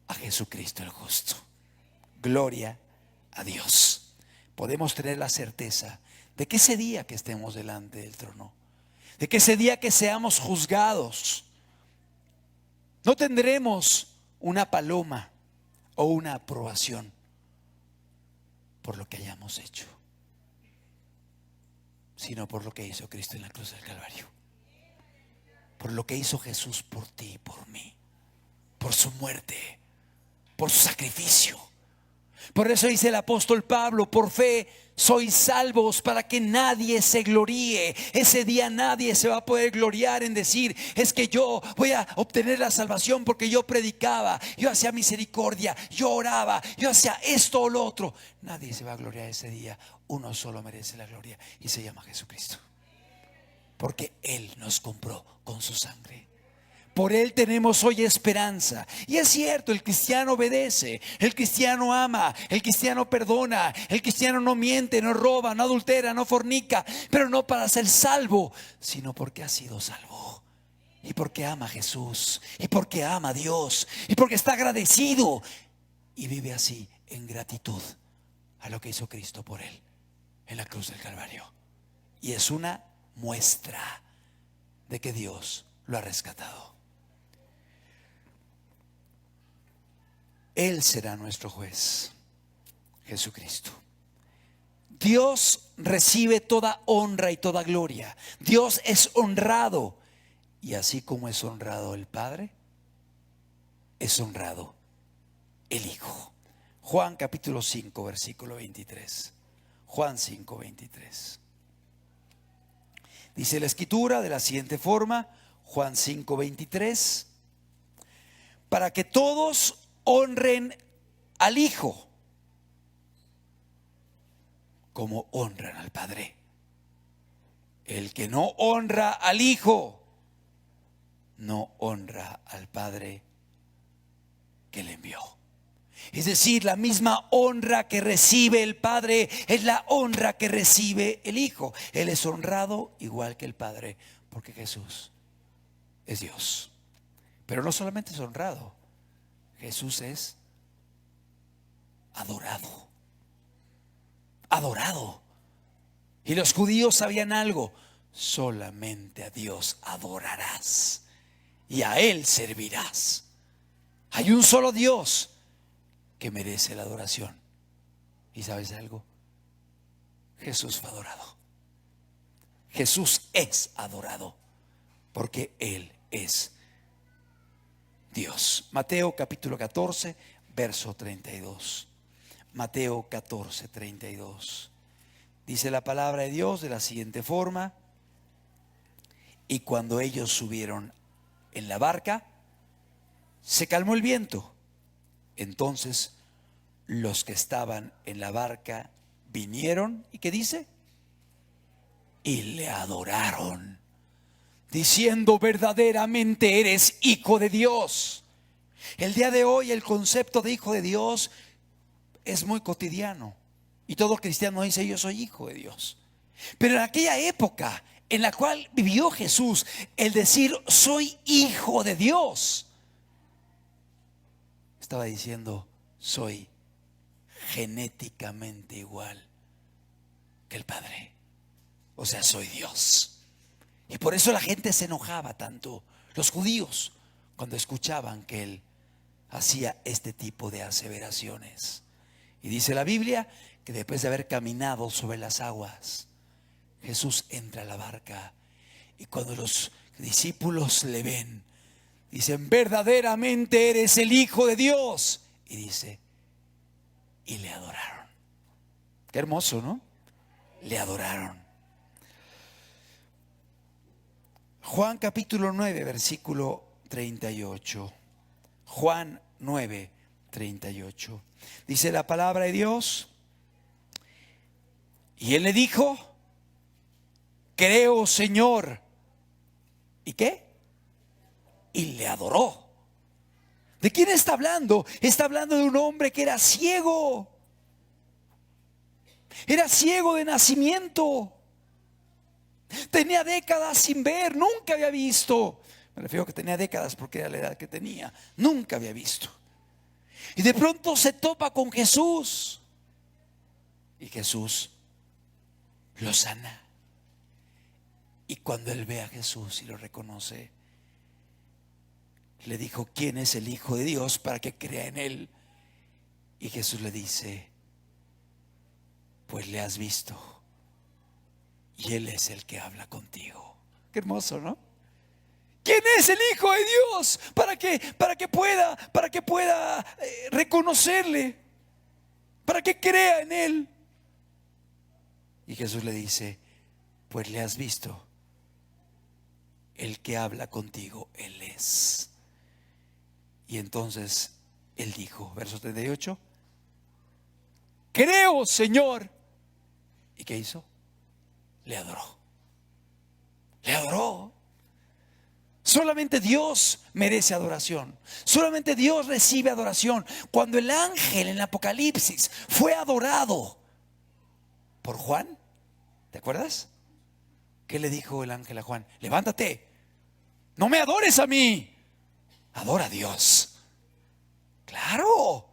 a Jesucristo el justo. Gloria a Dios. Podemos tener la certeza de que ese día que estemos delante del trono, de que ese día que seamos juzgados, no tendremos una paloma o una aprobación por lo que hayamos hecho, sino por lo que hizo Cristo en la cruz del Calvario, por lo que hizo Jesús por ti y por mí, por su muerte, por su sacrificio. Por eso dice el apóstol Pablo: por fe sois salvos, para que nadie se gloríe. Ese día nadie se va a poder gloriar en decir: es que yo voy a obtener la salvación porque yo predicaba, yo hacía misericordia, yo oraba, yo hacía esto o lo otro. Nadie se va a gloriar ese día. Uno solo merece la gloria y se llama Jesucristo, porque Él nos compró con su sangre. Por Él tenemos hoy esperanza. Y es cierto, el cristiano obedece, el cristiano ama, el cristiano perdona, el cristiano no miente, no roba, no adultera, no fornica, pero no para ser salvo, sino porque ha sido salvo. Y porque ama a Jesús, y porque ama a Dios, y porque está agradecido y vive así en gratitud a lo que hizo Cristo por él en la cruz del Calvario. Y es una muestra de que Dios lo ha rescatado. Él será nuestro juez, Jesucristo. Dios recibe toda honra y toda gloria. Dios es honrado. Y así como es honrado el Padre, es honrado el Hijo. Juan capítulo 5, versículo 23. Juan 5, 23. Dice la Escritura de la siguiente forma, Juan 5, 23. Para que todos honren al Hijo como honran al Padre. El que no honra al Hijo no honra al Padre que le envió. Es decir, la misma honra que recibe el Padre es la honra que recibe el Hijo. Él es honrado igual que el Padre, porque Jesús es Dios. Pero no solamente es honrado, Jesús es adorado. Adorado. Y los judíos sabían algo: solamente a Dios adorarás y a Él servirás. Hay un solo Dios que merece la adoración. ¿Y sabes algo? Jesús fue adorado. Jesús es adorado porque Él es Dios. Mateo capítulo 14, verso 32. Mateo 14, 32. Dice la palabra de Dios de la siguiente forma: y cuando ellos subieron en la barca, se calmó el viento. Entonces los que estaban en la barca vinieron, ¿y qué dice? Y le adoraron, diciendo: verdaderamente eres Hijo de Dios. El día de hoy el concepto de Hijo de Dios es muy cotidiano, y todo cristiano dice: yo soy hijo de Dios. Pero en aquella época en la cual vivió Jesús, el decir soy hijo de Dios, estaba diciendo: soy genéticamente igual que el Padre. O sea, soy Dios. Y por eso la gente se enojaba tanto, los judíos, cuando escuchaban que Él hacía este tipo de aseveraciones. Y dice la Biblia que después de haber caminado sobre las aguas, Jesús entra a la barca, y cuando los discípulos le ven, dicen: verdaderamente eres el Hijo de Dios. Y dice: y le adoraron. Qué hermoso, ¿no? Le adoraron. Juan capítulo 9, versículo 38. Juan 9, 38. Dice la palabra de Dios: y él le dijo: creo, Señor. ¿Y qué? Y le adoró. ¿De quién está hablando? Está hablando de un hombre que era ciego. Era ciego de nacimiento. Tenía décadas sin ver, nunca había visto. Me refiero que tenía décadas porque era la edad que tenía. Nunca había visto. Y de pronto se topa con Jesús. Y Jesús lo sana. Y cuando él ve a Jesús y lo reconoce, le dijo: ¿quién es el Hijo de Dios para que crea en él? Y Jesús le dice: pues le has visto, y él es el que habla contigo. Qué hermoso, ¿no? ¿Quién es el Hijo de Dios para que pueda reconocerle, para que crea en él? Y Jesús le dice: pues le has visto, el que habla contigo, él es. Y entonces él dijo, verso 38: creo, Señor. ¿Y qué hizo? Le adoró. Le adoró. Solamente Dios merece adoración. Solamente Dios recibe adoración. Cuando el ángel en Apocalipsis fue adorado por Juan, ¿te acuerdas? ¿Qué le dijo el ángel a Juan? Levántate, no me adores a mí, adora a Dios. Claro,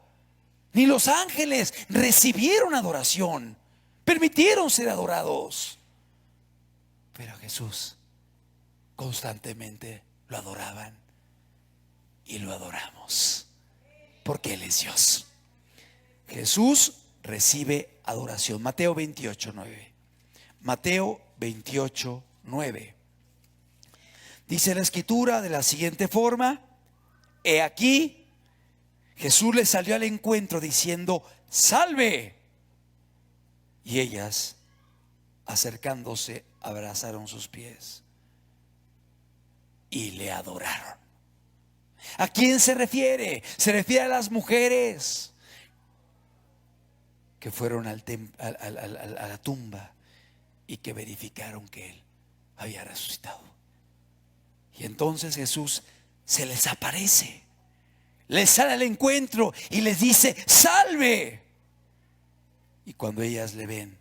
ni los ángeles recibieron adoración, permitieron ser adorados, pero a Jesús constantemente lo adoraban y lo adoramos porque Él es Dios. Jesús recibe adoración. Mateo 28:9. Mateo 28:9. Dice la escritura de la siguiente forma: he aquí, Jesús le salió al encuentro diciendo: salve. Y ellas, acercándose, abrazaron sus pies y le adoraron. ¿A quién se refiere? Se refiere a las mujeres que fueron a la tumba y que verificaron que Él había resucitado. Y entonces Jesús se les aparece, les sale al encuentro y les dice: salve. Y cuando ellas le ven,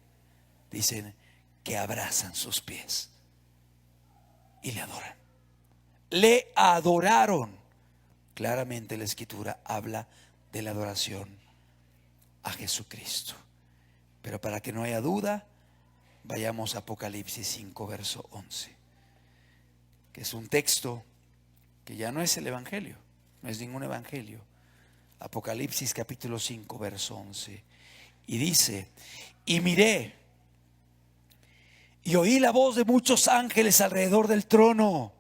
dicen que abrazan sus pies y le adoran. Le adoraron. Claramente la escritura habla de la adoración a Jesucristo. Pero para que no haya duda, vayamos a Apocalipsis 5, verso 11, que es un texto que ya no es el evangelio, no es ningún evangelio. Apocalipsis capítulo 5, verso 11. Y dice: y miré y oí la voz de muchos ángeles alrededor del trono.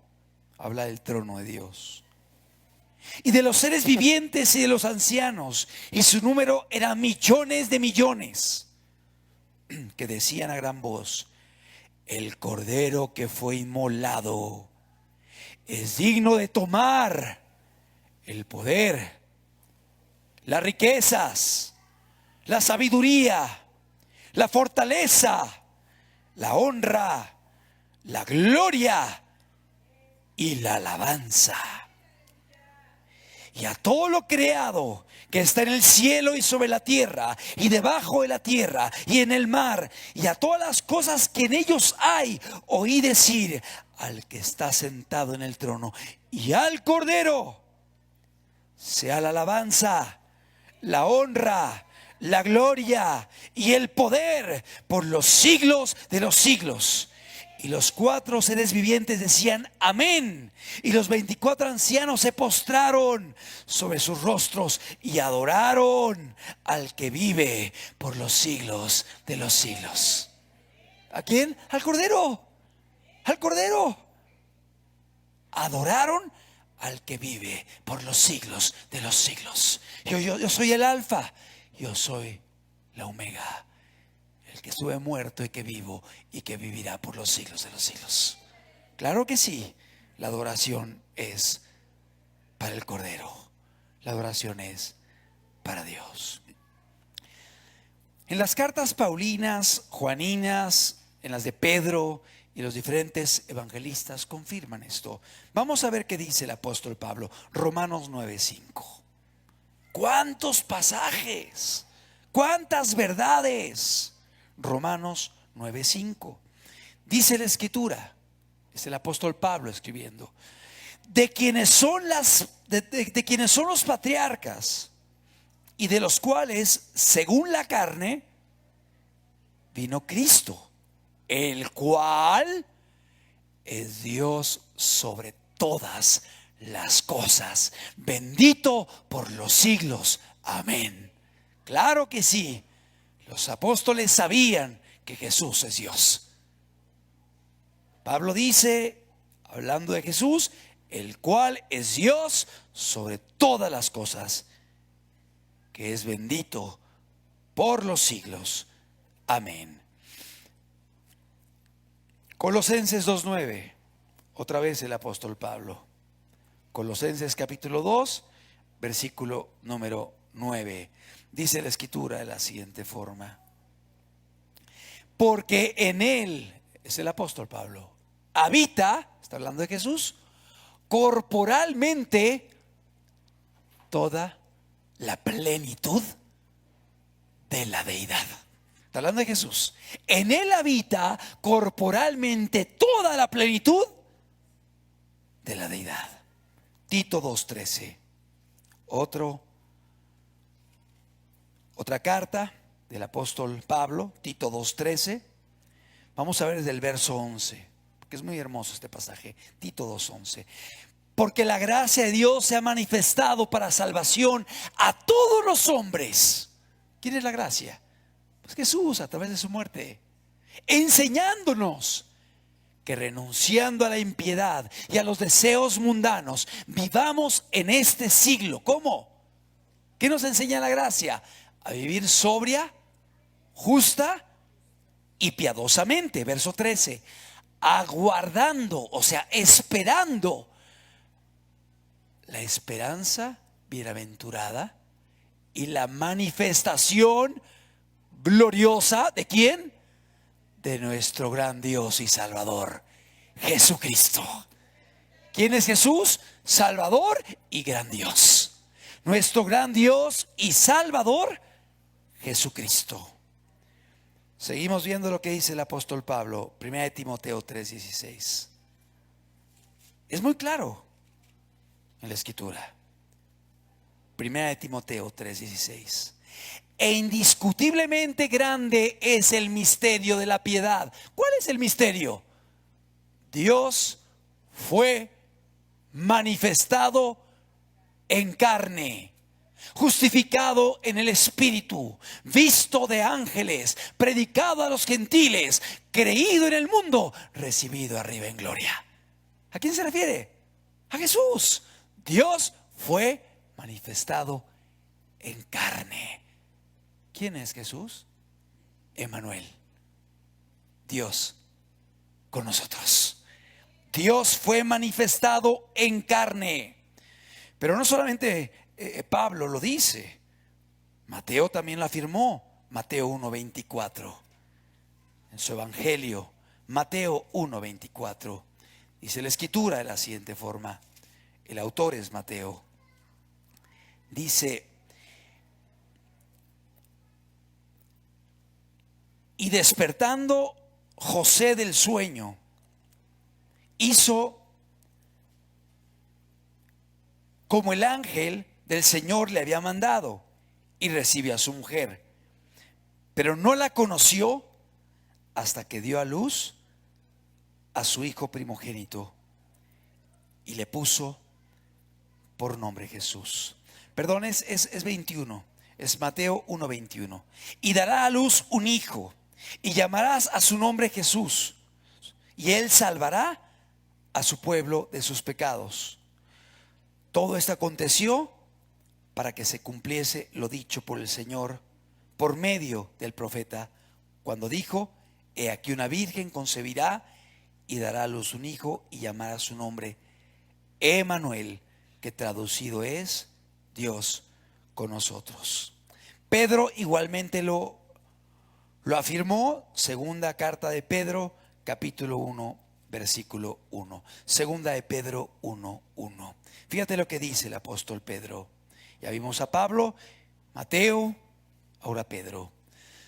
Habla del trono de Dios. Y de los seres vivientes y de los ancianos. Y su número era millones de millones. Que decían a gran voz: el cordero que fue inmolado es digno de tomar el poder, las riquezas, la sabiduría, la fortaleza, la honra, la gloria y la alabanza. Y a todo lo creado que está en el cielo y sobre la tierra y debajo de la tierra y en el mar, y a todas las cosas que en ellos hay, oí decir al que está sentado en el trono y al Cordero: sea la alabanza, la honra, la gloria y el poder por los siglos de los siglos. Y los 4 seres vivientes decían: amén. Y los 24 ancianos se postraron sobre sus rostros y adoraron al que vive por los siglos de los siglos. ¿A quién? Al Cordero. Al Cordero. Adoraron al que vive por los siglos de los siglos. Yo soy el alfa, yo soy la omega, el que estuve muerto y que vivo y que vivirá por los siglos de los siglos. Claro que sí, la adoración es para el Cordero, la adoración es para Dios. En las cartas paulinas, juaninas, en las de Pedro y los diferentes evangelistas confirman esto. Vamos a ver qué dice el apóstol Pablo. Romanos 9:5. ¿Cuántos pasajes? ¿Cuántas verdades? Romanos 9:5. Dice la escritura, es el apóstol Pablo escribiendo: de quienes son los patriarcas, y de los cuales, según la carne, vino Cristo, el cual es Dios sobre todas las cosas, bendito por los siglos. Amén. Claro que sí, los apóstoles sabían que Jesús es Dios. Pablo dice, hablando de Jesús, el cual es Dios sobre todas las cosas, que es bendito por los siglos. Amén. Colosenses 2:9, otra vez el apóstol Pablo. Colosenses capítulo 2, versículo número 9. Dice la escritura de la siguiente forma: porque en él, es el apóstol Pablo, habita, está hablando de Jesús, corporalmente toda la plenitud de la deidad. Está hablando de Jesús. En él habita corporalmente toda la plenitud de la deidad. Tito 2:13. Otra carta del apóstol Pablo, Tito 2:13. Vamos a ver desde el verso 11, porque es muy hermoso este pasaje. Tito 2:11. Porque la gracia de Dios se ha manifestado para salvación a todos los hombres. ¿Quién es la gracia? Pues Jesús, a través de su muerte, enseñándonos que renunciando a la impiedad y a los deseos mundanos, vivamos en este siglo. ¿Cómo? ¿Qué nos enseña la gracia? A vivir sobria, justa y piadosamente. Verso 13. Aguardando, o sea, esperando la esperanza bienaventurada y la manifestación gloriosa ¿de quién? De nuestro gran Dios y Salvador, Jesucristo. ¿Quién es Jesús? Salvador y gran Dios. Nuestro gran Dios y Salvador, Jesucristo. Seguimos viendo lo que dice el apóstol Pablo, 1 Timoteo 3:16. Es muy claro en la escritura. 1 Timoteo 3:16. E indiscutiblemente grande es el misterio de la piedad. ¿Cuál es el misterio? Dios fue manifestado en carne, justificado en el Espíritu, visto de ángeles, predicado a los gentiles, creído en el mundo, recibido arriba en gloria. ¿A quién se refiere? A Jesús. Dios fue manifestado en carne. ¿Quién es Jesús? Emmanuel, Dios con nosotros. Dios fue manifestado en carne. Pero no solamente Pablo lo dice, Mateo también lo afirmó. Mateo 1:24 en su evangelio. Mateo 1:24 dice la escritura de la siguiente forma. El autor es Mateo. Dice: y despertando José del sueño, hizo como el ángel del Señor le había mandado, y recibió a su mujer. Pero no la conoció hasta que dio a luz a su hijo primogénito y le puso por nombre Jesús. Perdón, es 21. Es Mateo 1:21. Y dará a luz un hijo, y llamarás a su nombre Jesús, y él salvará a su pueblo de sus pecados. Todo esto aconteció para que se cumpliese lo dicho por el Señor por medio del profeta, cuando dijo: he aquí una virgen concebirá y dará a luz un hijo, y llamará su nombre Emmanuel, que traducido es Dios con nosotros. Pedro igualmente lo afirmó. Segunda carta de Pedro, capítulo 1, versículo 1. Segunda de Pedro 1:1. Fíjate lo que dice el apóstol Pedro. Ya vimos a Pablo, Mateo, ahora Pedro.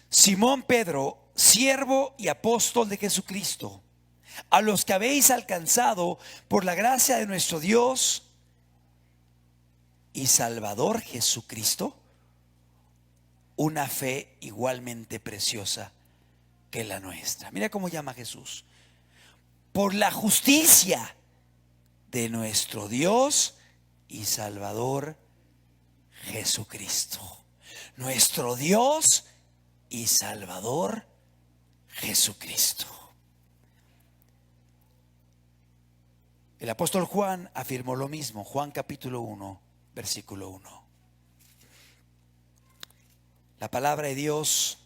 Simón Pedro, siervo y apóstol de Jesucristo, a los que habéis alcanzado por la gracia de nuestro Dios y Salvador Jesucristo, una fe igualmente preciosa que la nuestra. Mira cómo llama Jesús: por la justicia de nuestro Dios y Salvador Jesucristo. Nuestro Dios y Salvador Jesucristo. El apóstol Juan afirmó lo mismo. Juan capítulo 1, versículo 1. La palabra de Dios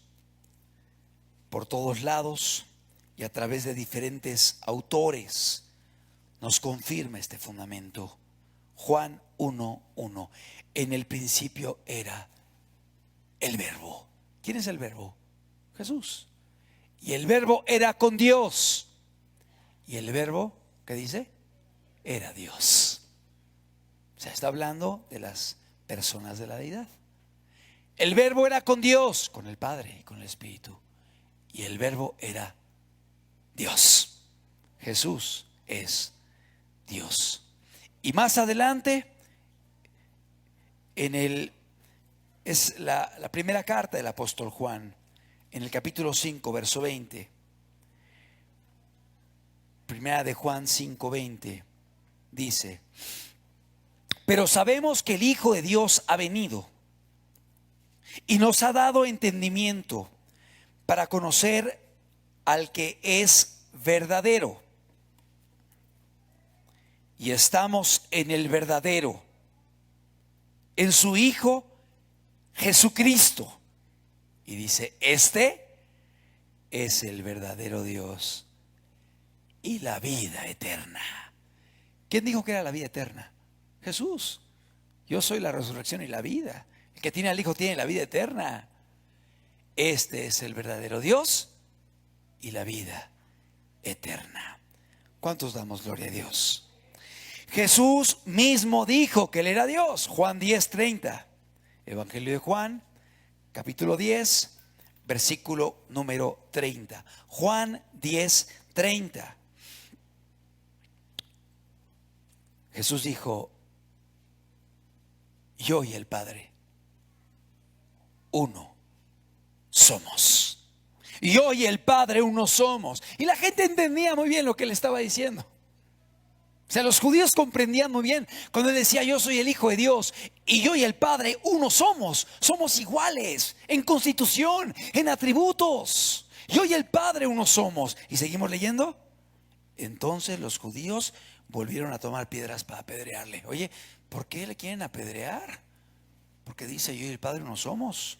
por todos lados y a través de diferentes autores nos confirma este fundamento. Juan 1:1. En el principio era el Verbo. ¿Quién es el Verbo? Jesús. Y el Verbo era con Dios. Y el Verbo, ¿qué dice? Era Dios. O sea, está hablando de las personas de la deidad. El Verbo era con Dios, con el Padre y con el Espíritu. Y el Verbo era Dios. Jesús es Dios. Y más adelante, es la primera carta del apóstol Juan, en el capítulo 5, verso 20. Primera de Juan 5:20 dice: pero sabemos que el Hijo de Dios ha venido y nos ha dado entendimiento para conocer al que es verdadero. Y estamos en el verdadero, en su Hijo Jesucristo. Y dice: este es el verdadero Dios y la vida eterna. ¿Quién dijo que era la vida eterna? Jesús. Yo soy la resurrección y la vida. El que tiene al Hijo tiene la vida eterna. Este es el verdadero Dios y la vida eterna. ¿Cuántos damos gloria a Dios? Jesús mismo dijo que Él era Dios. Juan 10:30. Evangelio de Juan, capítulo 10, versículo número 30. Juan 10:30. Jesús dijo: yo y el Padre, uno somos. Yo y el Padre, uno somos. Y la gente entendía muy bien lo que Él estaba diciendo. O sea, los judíos comprendían muy bien cuando Él decía: yo soy el Hijo de Dios y yo y el Padre uno somos. Somos iguales en constitución, en atributos. Yo y el Padre uno somos. Y seguimos leyendo. Entonces los judíos volvieron a tomar piedras para apedrearle. Oye, ¿por qué le quieren apedrear? Porque dice: yo y el Padre uno somos.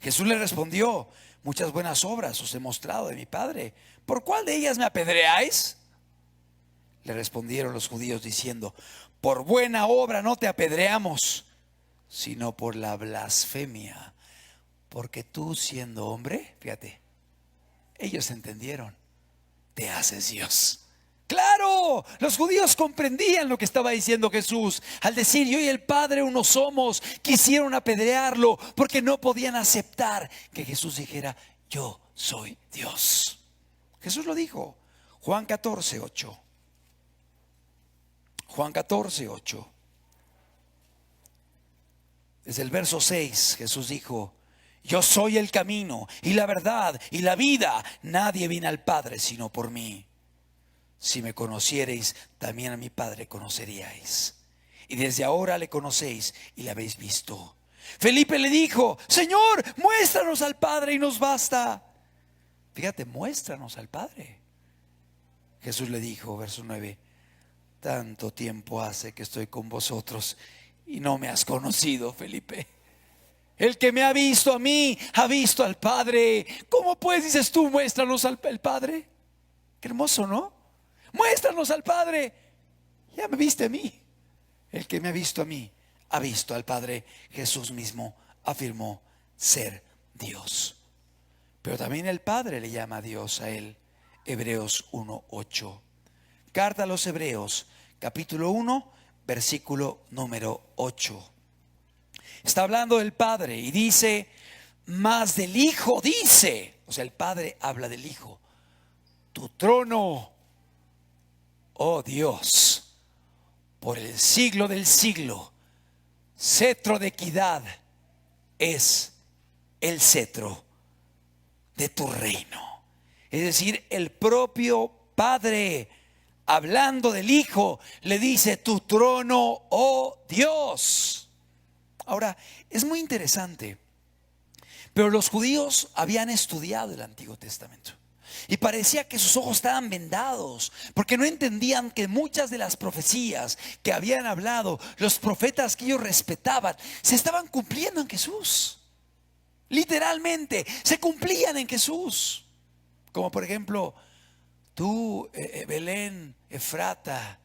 Jesús le respondió: muchas buenas obras os he mostrado de mi Padre. ¿Por cuál de ellas me apedreáis? Le respondieron los judíos diciendo: por buena obra no te apedreamos, sino por la blasfemia, porque tú, siendo hombre, fíjate, ellos entendieron, te haces Dios. Claro, los judíos comprendían lo que estaba diciendo Jesús. Al decir: yo y el Padre uno somos, quisieron apedrearlo porque no podían aceptar que Jesús dijera: yo soy Dios. Jesús lo dijo. Juan 14:8. Juan 14:8. Desde el verso 6, Jesús dijo: yo soy el camino y la verdad y la vida. Nadie viene al Padre sino por mí. Si me conocierais, también a mi Padre conoceríais. Y desde ahora le conocéis y le habéis visto. Felipe le dijo: Señor, muéstranos al Padre y nos basta. Fíjate, muéstranos al Padre. Jesús le dijo, verso 9: tanto tiempo hace que estoy con vosotros y no me has conocido, Felipe. El que me ha visto a mí, ha visto al Padre. ¿Cómo pues dices tú: muéstranos al Padre? Qué hermoso, ¿no? Muéstranos al Padre. Ya me viste a mí. El que me ha visto a mí, ha visto al Padre. Jesús mismo afirmó ser Dios. Pero también el Padre le llama a Dios a Él. Hebreos 1:8. Carta a los Hebreos, capítulo 1, versículo número 8. Está hablando del Padre y dice: más del Hijo dice. O sea, el Padre habla del Hijo: tu trono, oh Dios, por el siglo del siglo. Cetro de equidad es el cetro de tu reino. Es decir, el propio Padre, hablando del Hijo, le dice: tu trono, oh Dios. Ahora, es muy interesante, pero los judíos habían estudiado el Antiguo Testamento y parecía que sus ojos estaban vendados, porque no entendían que muchas de las profecías que habían hablado los profetas que ellos respetaban se estaban cumpliendo en Jesús. Literalmente se cumplían en Jesús. Como por ejemplo, tú, Belén Efrata,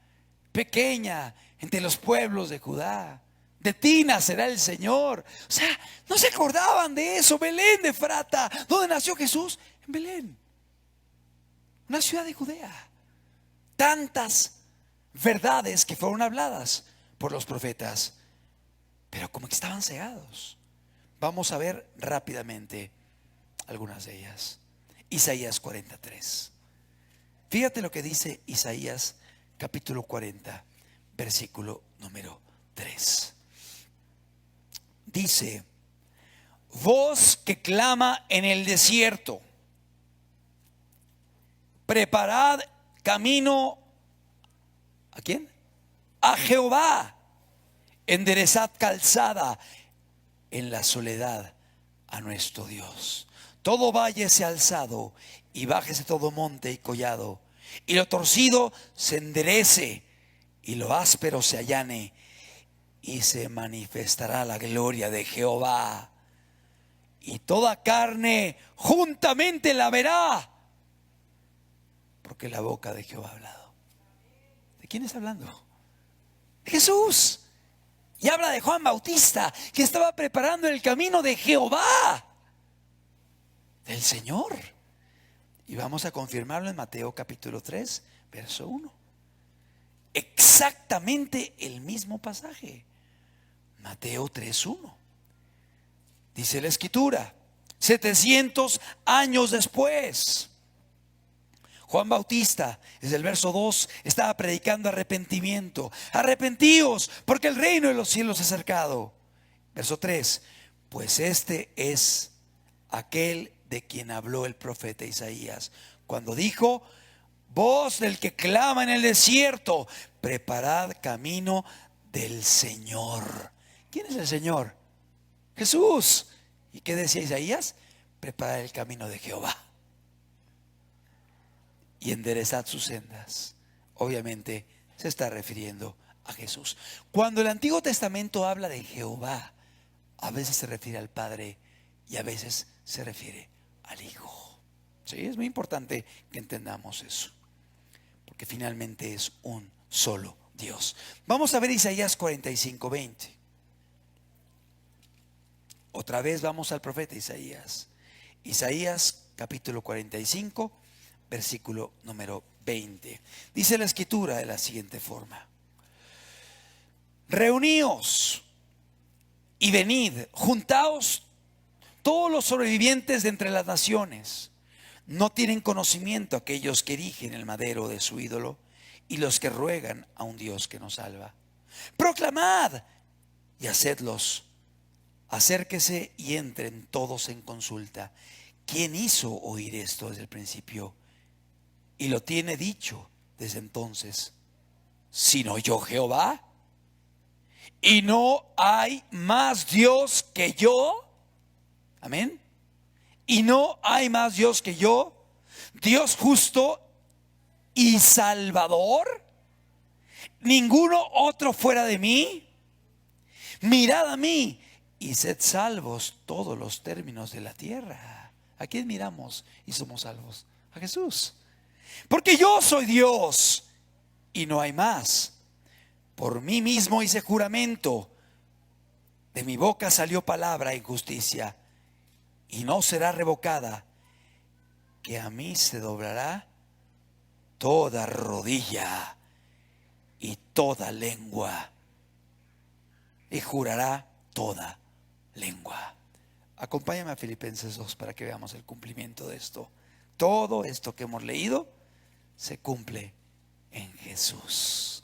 pequeña entre los pueblos de Judá, de ti nacerá el Señor. O sea, no se acordaban de eso. Belén de Efrata, ¿dónde nació Jesús? En Belén, una ciudad de Judea. Tantas verdades que fueron habladas por los profetas, pero como que estaban cegados. Vamos a ver rápidamente algunas de ellas. Isaías 43. Fíjate lo que dice Isaías capítulo 40, versículo número 3. Dice: voz que clama en el desierto, preparad camino. ¿A quién? A Jehová. Enderezad calzada en la soledad a nuestro Dios. Todo valle sea alzado y bájese todo monte y collado, y lo torcido se enderece y lo áspero se allane, y se manifestará la gloria de Jehová, y toda carne juntamente la verá, porque la boca de Jehová ha hablado. ¿De quién está hablando? De Jesús. Y habla de Juan Bautista, que estaba preparando el camino de Jehová, del Señor. Y vamos a confirmarlo en Mateo capítulo 3, verso 1. Exactamente el mismo pasaje. Mateo 3:1. Dice la Escritura: 700 años después, Juan Bautista, desde el verso 2, estaba predicando arrepentimiento. Arrepentíos, porque el reino de los cielos se ha acercado. Verso 3: pues este es aquel de quien habló el profeta Isaías, cuando dijo: voz del que clama en el desierto, preparad camino del Señor. ¿Quién es el Señor? Jesús. ¿Y qué decía Isaías? Preparad el camino de Jehová y enderezad sus sendas. Obviamente se está refiriendo a Jesús. Cuando el Antiguo Testamento habla de Jehová, a veces se refiere al Padre y a veces se refiere al Hijo. Sí, es muy importante que entendamos eso, porque finalmente es un solo Dios. Vamos a ver Isaías 45:20. Otra vez vamos al profeta Isaías. Isaías capítulo 45, versículo número 20. Dice la Escritura de la siguiente forma: reuníos y venid, juntaos todos los sobrevivientes de entre las naciones. No tienen conocimiento aquellos que erigen el madero de su ídolo y los que ruegan a un Dios que nos salva. Proclamad y hacedlos. Acérquese y entren todos en consulta. ¿Quién hizo oír esto desde el principio y lo tiene dicho desde entonces, sino yo, Jehová? Y no hay más Dios que yo. Amén. Y no hay más Dios que yo, Dios justo y salvador, ninguno otro fuera de mí. Mirad a mí y sed salvos todos los términos de la tierra. ¿A quién miramos y somos salvos? A Jesús. Porque yo soy Dios y no hay más. Por mí mismo hice juramento, de mi boca salió palabra en justicia, y no será revocada, que a mí se doblará toda rodilla y toda lengua, y jurará toda lengua. Acompáñame a Filipenses 2 para que veamos el cumplimiento de esto. Todo esto que hemos leído se cumple en Jesús.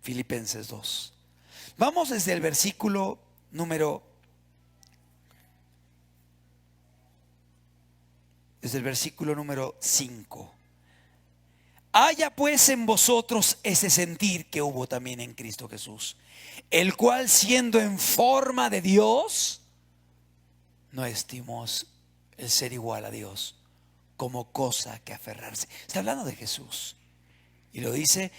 Filipenses 2. Vamos desde el versículo número 5 Haya pues en vosotros ese sentir que hubo también en Cristo Jesús, el cual siendo en forma de Dios, no estimó el ser igual a Dios como cosa que aferrarse. Está hablando de Jesús. Y lo dice,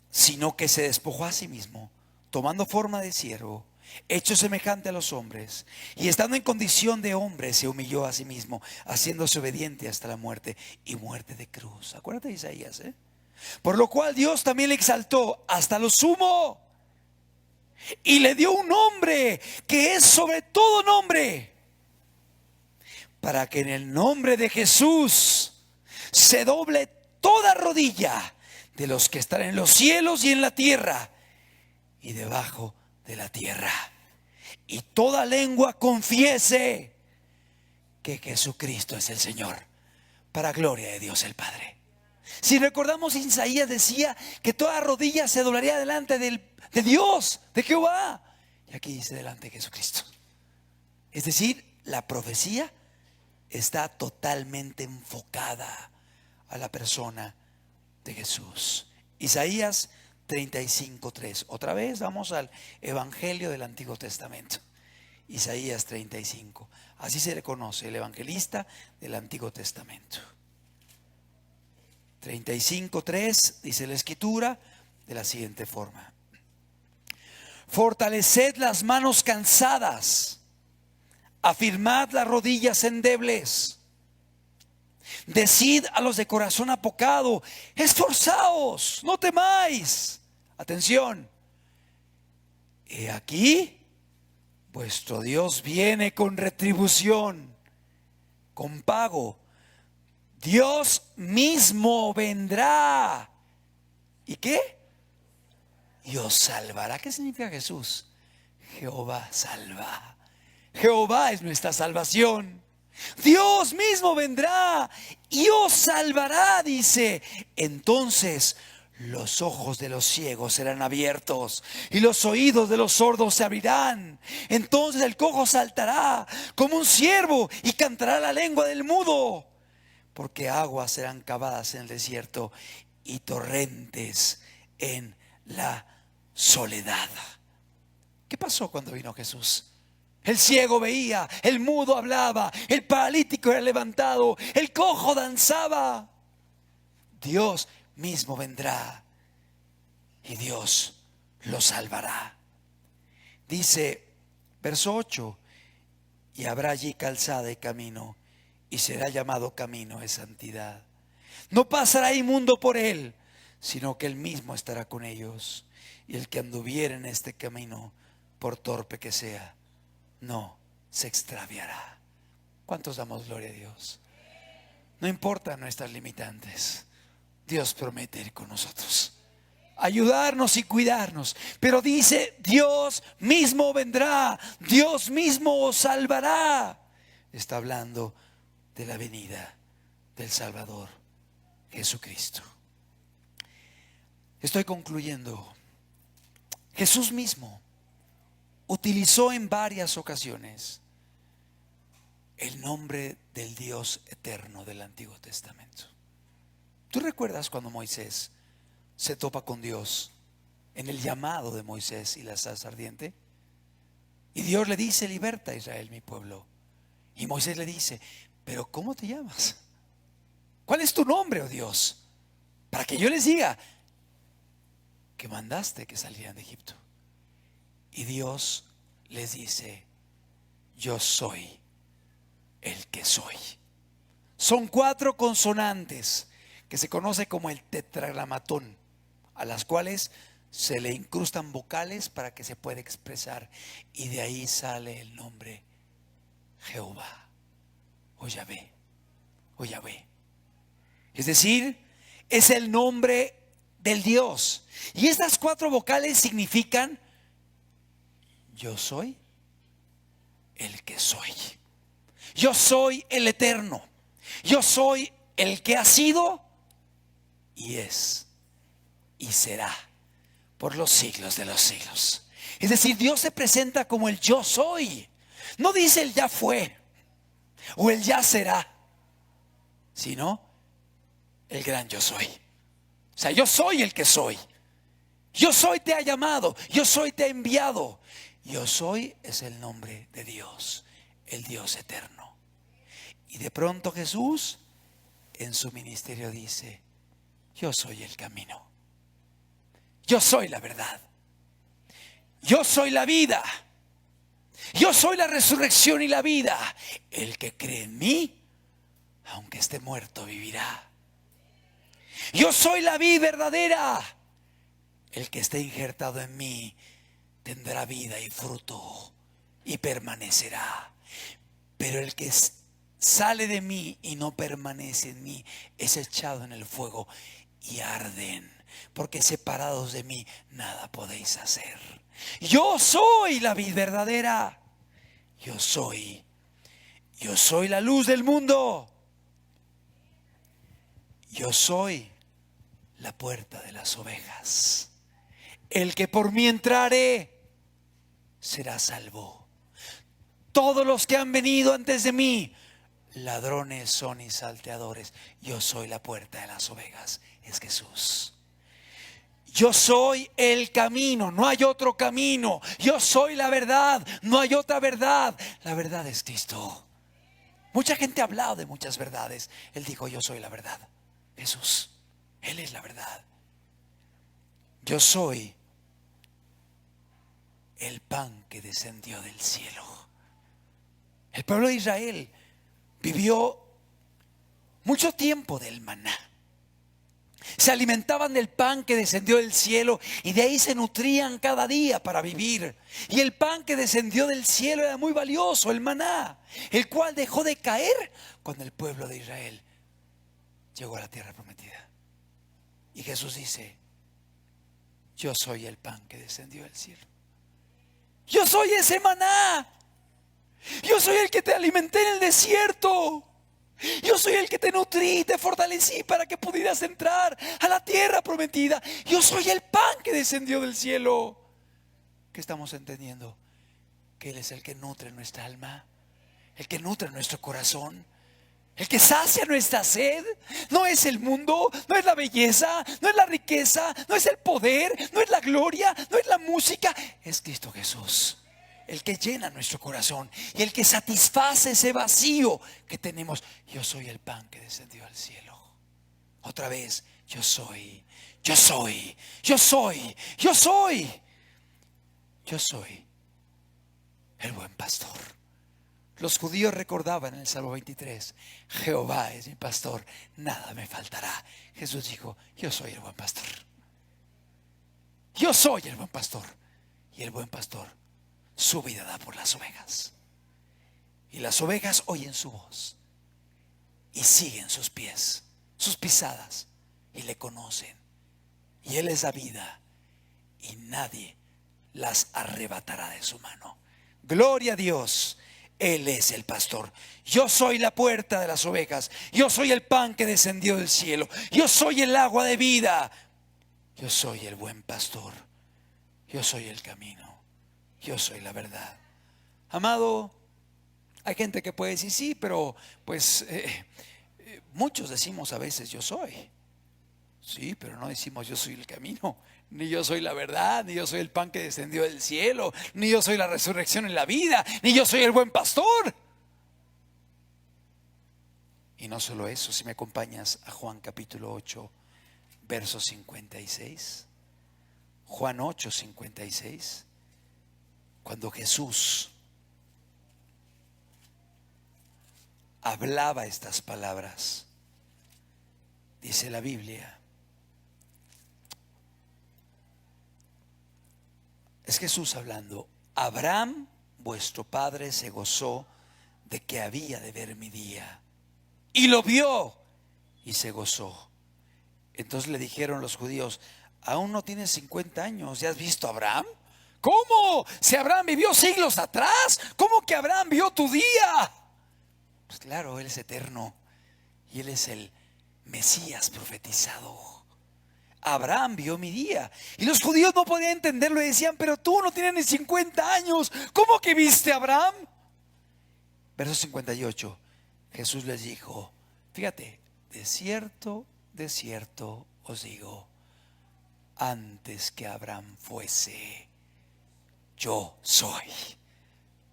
sino que se despojó a sí mismo, tomando forma de siervo, hecho semejante a los hombres, y estando en condición de hombre, se humilló a sí mismo, haciéndose obediente hasta la muerte, y muerte de cruz. Acuérdate de Isaías, por lo cual Dios también le exaltó hasta lo sumo, y le dio un nombre que es sobre todo nombre, para que en el nombre de Jesús se doble toda rodilla de los que están en los cielos y en la tierra y debajo de la tierra, y toda lengua confiese que Jesucristo es el Señor, para gloria de Dios el Padre. Si recordamos, Isaías decía que toda rodilla se doblaría delante de Dios, de Jehová, y aquí dice delante de Jesucristo. Es decir, la profecía está totalmente enfocada a la persona de Jesús. Isaías 35:3. Otra vez vamos al Evangelio del Antiguo Testamento. Isaías 35. Así se le conoce, el evangelista del Antiguo Testamento. 35:3 dice la Escritura de la siguiente forma: fortaleced las manos cansadas, afirmad las rodillas endebles. Decid a los de corazón apocado, esforzaos, no temáis. Atención, he aquí, vuestro Dios viene con retribución, con pago. Dios mismo vendrá. ¿Y qué? Y os salvará. ¿Qué significa Jesús? Jehová salva. Jehová es nuestra salvación. Dios mismo vendrá y os salvará, dice. Entonces los ojos de los ciegos serán abiertos y los oídos de los sordos se abrirán. Entonces el cojo saltará como un ciervo y cantará la lengua del mudo. Porque aguas serán cavadas en el desierto y torrentes en la soledad. ¿Qué pasó cuando vino Jesús? El ciego veía, el mudo hablaba, el paralítico era levantado, el cojo danzaba. Dios mismo vendrá y Dios lo salvará. Dice verso 8: y habrá allí calzada y camino, y será llamado camino de santidad. No pasará inmundo por él, sino que él mismo estará con ellos. Y el que anduviere en este camino, por torpe que sea, no se extraviará. ¿Cuántos damos gloria a Dios? No importan nuestras limitantes, Dios promete ir con nosotros, ayudarnos y cuidarnos. Pero dice, Dios mismo vendrá, Dios mismo os salvará. Está hablando de la venida del Salvador Jesucristo. Estoy concluyendo. Jesús mismo utilizó en varias ocasiones el nombre del Dios eterno del Antiguo Testamento. ¿Tú recuerdas cuando Moisés se topa con Dios en el llamado de Moisés y la zarza ardiente? Y Dios le dice, liberta a Israel, mi pueblo. Y Moisés le dice, pero ¿cómo te llamas? ¿Cuál es tu nombre, oh Dios? Para que yo les diga que mandaste que salieran de Egipto. Y Dios les dice, yo soy el que soy. Son 4 consonantes que se conoce como el tetragramatón, a las cuales se le incrustan vocales para que se pueda expresar, y de ahí sale el nombre Jehová o Yahvé o Yahvé. Es decir, es el nombre del Dios. Y estas 4 vocales significan yo soy el que soy. Yo soy el eterno. Yo soy el que ha sido y es y será por los siglos de los siglos. Es decir, Dios se presenta como el yo soy. No dice el ya fue o el ya será, sino el gran yo soy. O sea, yo soy el que soy. Yo soy te ha llamado, yo soy te ha enviado. Yo soy es el nombre de Dios, el Dios eterno. Y de pronto Jesús en su ministerio dice: yo soy el camino, yo soy la verdad, yo soy la vida, yo soy la resurrección y la vida. El que cree en mí, aunque esté muerto, vivirá. Yo soy la vid verdadera. El que esté injertado en mí tendrá vida y fruto y permanecerá. Pero el que sale de mí y no permanece en mí es echado en el fuego y arden. Porque separados de mí nada podéis hacer. Yo soy la vid verdadera. Yo soy la luz del mundo. Yo soy la puerta de las ovejas. El que por mí entrare será salvo. Todos los que han venido antes de mí, ladrones son y salteadores. Yo soy la puerta de las ovejas. Es Jesús. Yo soy el camino, no hay otro camino. Yo soy la verdad, no hay otra verdad. La verdad es Cristo. Mucha gente ha hablado de muchas verdades. Él dijo: yo soy la verdad. Jesús, Él es la verdad. Yo soy el pan que descendió del cielo. El pueblo de Israel vivió mucho tiempo del maná. Se alimentaban del pan que descendió del cielo y de ahí se nutrían cada día para vivir. Y el pan que descendió del cielo era muy valioso, el maná, el cual dejó de caer cuando el pueblo de Israel llegó a la tierra prometida. Y Jesús dice: yo soy el pan que descendió del cielo. Yo soy ese maná. Yo soy el que te alimenté en el desierto. Yo soy el que te nutrí, te fortalecí para que pudieras entrar a la tierra prometida. Yo soy el pan que descendió del cielo. ¿Qué estamos entendiendo? Que Él es el que nutre nuestra alma, el que nutre nuestro corazón, el que sacia nuestra sed. No es el mundo, no es la belleza, no es la riqueza, no es el poder, no es la gloria, no es la música. Es Cristo Jesús, el que llena nuestro corazón y el que satisface ese vacío que tenemos. Yo soy el pan que descendió al cielo. Otra vez: yo soy, yo soy, yo soy, yo soy. Yo soy el buen pastor. Los judíos recordaban en el Salmo 23: Jehová es mi pastor, nada me faltará. Jesús dijo: yo soy el buen pastor. Yo soy el buen pastor. Y el buen pastor su vida da por las ovejas. Y las ovejas oyen su voz y siguen sus pies, sus pisadas, y le conocen. Y Él es la vida y nadie las arrebatará de su mano. Gloria a Dios. Él es el pastor. Yo soy la puerta de las ovejas. Yo soy el pan que descendió del cielo. Yo soy el agua de vida. Yo soy el buen pastor. Yo soy el camino. Yo soy la verdad. Amado, hay gente que puede decir: sí, pero pues muchos decimos a veces yo soy. Sí, pero no decimos yo soy el camino, ni yo soy la verdad, ni yo soy el pan que descendió del cielo, ni yo soy la resurrección en la vida, ni yo soy el buen pastor. Y no solo eso, si me acompañas a Juan capítulo 8, verso 56. Juan 8, 56. Cuando Jesús hablaba estas palabras, dice la Biblia, es Jesús hablando: Abraham, vuestro padre, se gozó de que había de ver mi día, y lo vio y se gozó. Entonces le dijeron los judíos: aún no tienes 50 años, ¿ya has visto a Abraham? ¿Cómo? Si Abraham vivió siglos atrás, ¿cómo que Abraham vio tu día? Pues claro, Él es eterno y Él es el Mesías profetizado. Abraham vio mi día. Y los judíos no podían entenderlo y decían: pero tú no tienes ni 50 años, ¿cómo que viste a Abraham? Verso 58. Jesús les dijo: fíjate, de cierto de cierto os digo, antes que Abraham fuese, yo soy.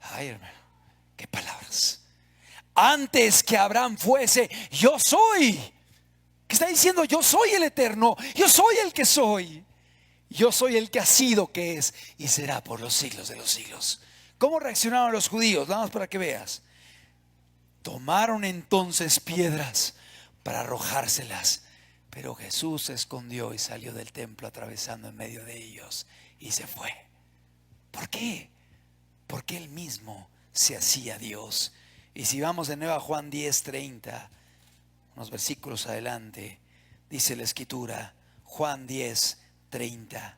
Ay, hermano, qué palabras. Antes que Abraham fuese, yo soy. ¿Qué está diciendo? Yo soy el eterno, yo soy el que soy. Yo soy el que ha sido, que es y será por los siglos de los siglos. ¿Cómo reaccionaron los judíos? Nada más para que veas. Tomaron entonces piedras para arrojárselas, pero Jesús se escondió y salió del templo atravesando en medio de ellos y se fue. ¿Por qué? Porque él mismo se hacía Dios. Y si vamos de nuevo a Juan 10:30, unos versículos adelante, dice la escritura, Juan 10:30,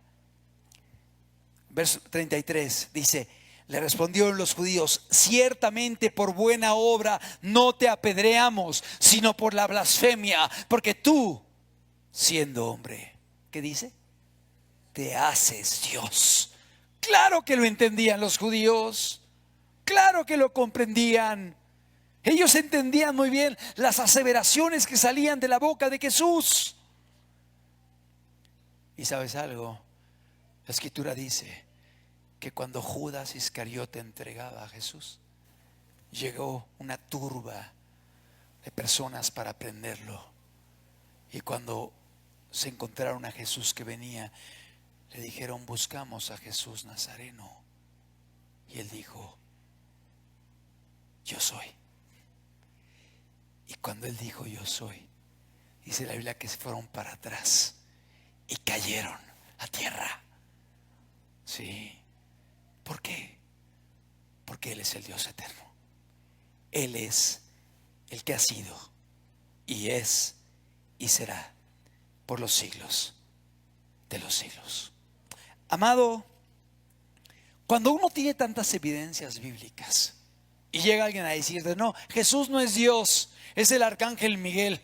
verso 33, dice: le respondieron los judíos, ciertamente por buena obra no te apedreamos, sino por la blasfemia, porque tú, siendo hombre, ¿qué dice? Te haces Dios. Claro que lo entendían los judíos, claro que lo comprendían. Ellos entendían muy bien las aseveraciones que salían de la boca de Jesús. Y sabes algo, la escritura dice que cuando Judas Iscariote entregaba a Jesús, llegó una turba de personas para prenderlo. Y cuando se encontraron a Jesús que venía, le dijeron: buscamos a Jesús Nazareno. Y él dijo: yo soy. Y cuando él dijo yo soy, dice la Biblia que se fueron para atrás y cayeron a tierra. Sí. ¿Por qué? Porque Él es el Dios eterno. Él es el que ha sido y es y será por los siglos de los siglos. Amado, cuando uno tiene tantas evidencias bíblicas y llega alguien a decirte: no, Jesús no es Dios, es el arcángel Miguel.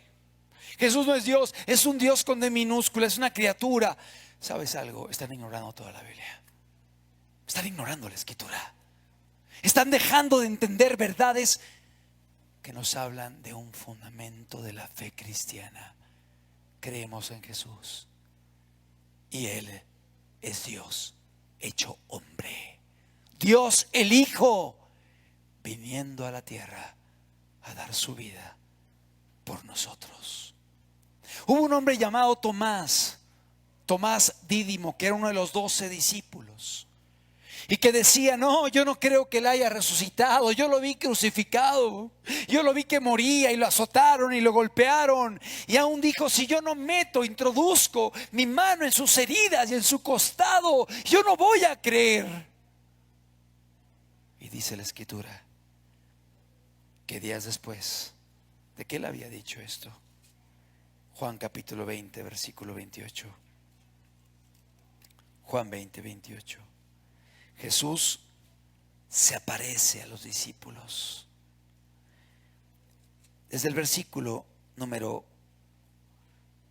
Jesús no es Dios, es un Dios con D minúscula, es una criatura. ¿Sabes algo? Están ignorando toda la Biblia. Están ignorando la escritura. Están dejando de entender verdades que nos hablan de un fundamento de la fe cristiana. Creemos en Jesús y Él es Dios hecho hombre, Dios el Hijo, viniendo a la tierra a dar su vida por nosotros. Hubo un hombre llamado Tomás Dídimo, que era uno de los 12 discípulos, y que decía: no, yo no creo que Él haya resucitado, yo lo vi crucificado, yo lo vi que moría y lo azotaron y lo golpearon. Y aún dijo: si yo no introduzco mi mano en sus heridas y en su costado, yo no voy a creer. Y dice la escritura que días después de que él había dicho esto, Juan capítulo 20 versículo 28, Juan 20:28, Jesús se aparece a los discípulos. Desde el versículo número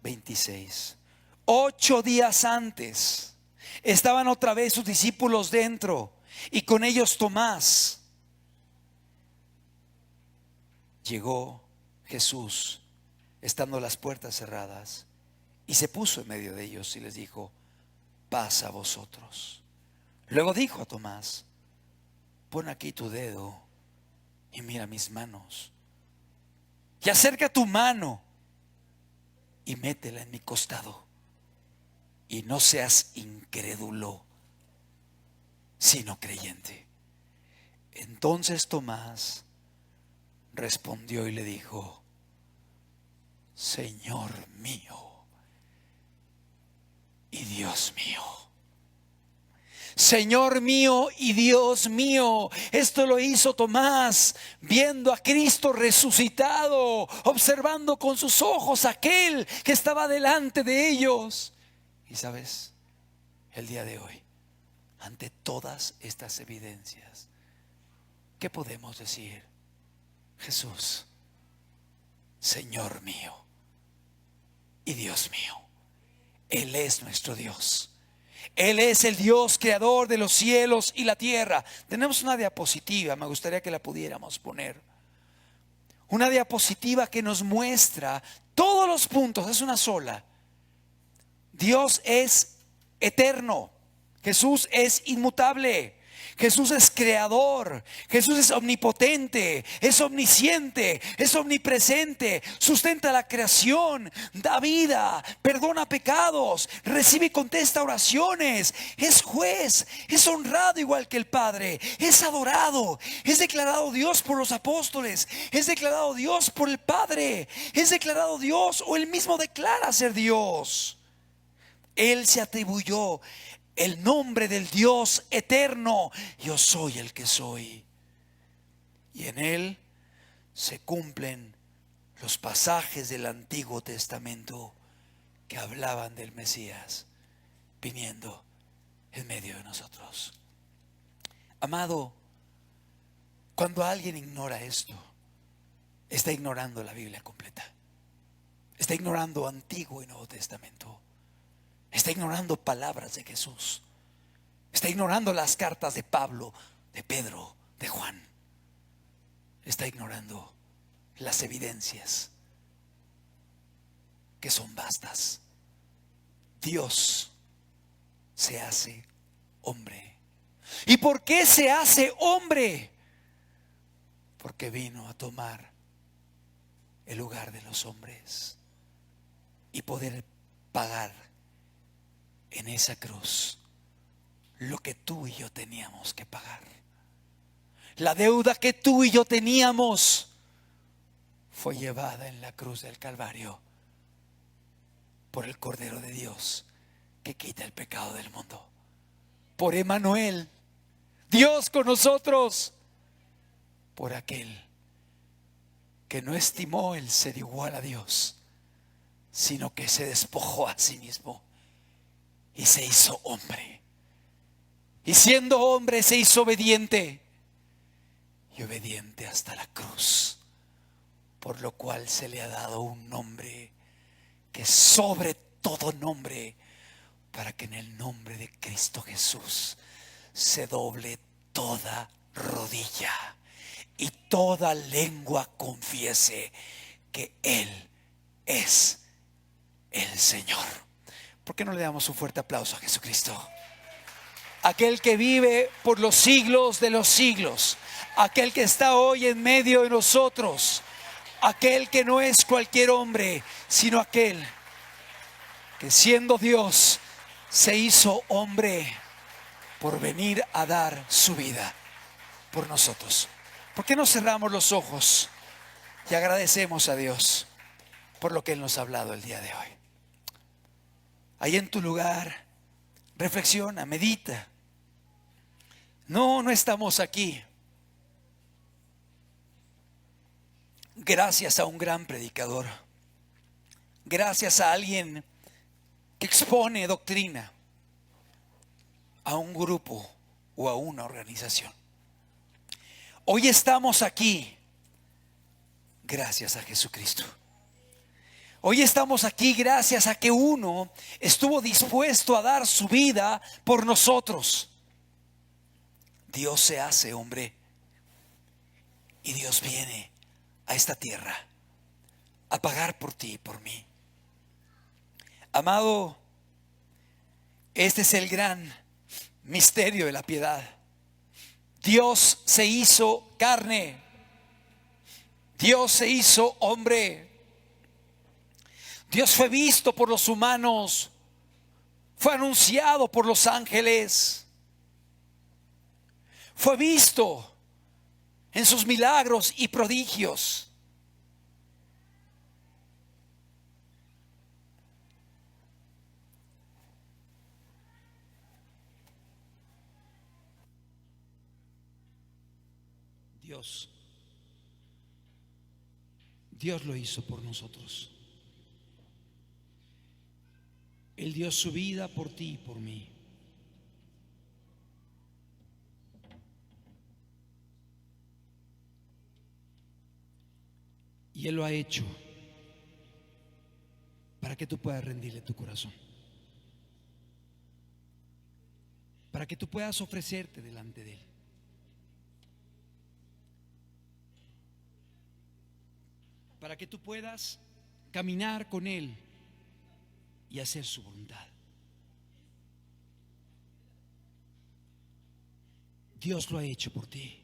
26. 8 días antes estaban otra vez sus discípulos dentro, y con ellos Tomás. Llegó Jesús estando las puertas cerradas y se puso en medio de ellos y les dijo: paz a vosotros. Luego dijo a Tomás: pon aquí tu dedo y mira mis manos, y acerca tu mano y métela en mi costado, y no seas incrédulo, sino creyente. Entonces Tomás respondió y le dijo: Señor mío y Dios mío. Señor mío y Dios mío. Esto lo hizo Tomás viendo a Cristo resucitado, observando con sus ojos aquel que estaba delante de ellos. Y sabes, el día de hoy, ante todas estas evidencias, ¿qué podemos decir? Jesús, Señor mío y Dios mío. Él es nuestro Dios. Él es el Dios creador de los cielos y la tierra. Tenemos una diapositiva, me gustaría que la pudiéramos poner. Una diapositiva que nos muestra todos los puntos es una sola. Dios es eterno. Jesús es inmutable. Jesús es creador. Jesús es omnipotente, es omnisciente, es omnipresente, sustenta la creación, da vida, perdona pecados, recibe y contesta oraciones, es juez, es honrado igual que el Padre, es adorado, es declarado Dios por los apóstoles, es declarado Dios por el Padre, es declarado Dios o él mismo declara ser Dios. Él se atribuyó el nombre del Dios eterno: yo soy el que soy. Y en él se cumplen los pasajes del Antiguo Testamento que hablaban del Mesías viniendo en medio de nosotros. Amado, cuando alguien ignora esto, está ignorando la Biblia completa. Está ignorando Antiguo y Nuevo Testamento. Está ignorando palabras de Jesús. Está ignorando las cartas de Pablo, de Pedro, de Juan. Está ignorando las evidencias que son vastas. Dios se hace hombre. ¿Y por qué se hace hombre? Porque vino a tomar el lugar de los hombres y poder pagar en esa cruz lo que tú y yo teníamos que pagar. La deuda que tú y yo teníamos fue llevada en la cruz del Calvario por el Cordero de Dios que quita el pecado del mundo. Por Emmanuel, Dios con nosotros. Por aquel que no estimó el ser igual a Dios, sino que se despojó a sí mismo y se hizo hombre. Y siendo hombre se hizo obediente, y obediente hasta la cruz, por lo cual se le ha dado un nombre que sobre todo nombre, para que en el nombre de Cristo Jesús se doble toda rodilla y toda lengua confiese que Él es el Señor. ¿Por qué no le damos un fuerte aplauso a Jesucristo? Aquel que vive por los siglos de los siglos, aquel que está hoy en medio de nosotros, aquel que no es cualquier hombre, sino aquel que siendo Dios se hizo hombre por venir a dar su vida por nosotros. ¿Por qué no cerramos los ojos y agradecemos a Dios por lo que Él nos ha hablado el día de hoy? Ahí en tu lugar, reflexiona, medita. No estamos aquí gracias a un gran predicador, gracias a alguien que expone doctrina, a un grupo o a una organización. Hoy estamos aquí gracias a Jesucristo. Hoy estamos aquí gracias a que uno estuvo dispuesto a dar su vida por nosotros. Dios se hace hombre y Dios viene a esta tierra a pagar por ti y por mí. Amado, este es el gran misterio de la piedad. Dios se hizo carne. Dios se hizo hombre. Dios fue visto por los humanos. Fue anunciado por los ángeles. Fue visto en sus milagros y prodigios. Dios lo hizo por nosotros. Él dio su vida por ti y por mí. Y Él lo ha hecho para que tú puedas rendirle tu corazón, para que tú puedas ofrecerte delante de Él, para que tú puedas caminar con Él y hacer su voluntad. Dios lo ha hecho por ti.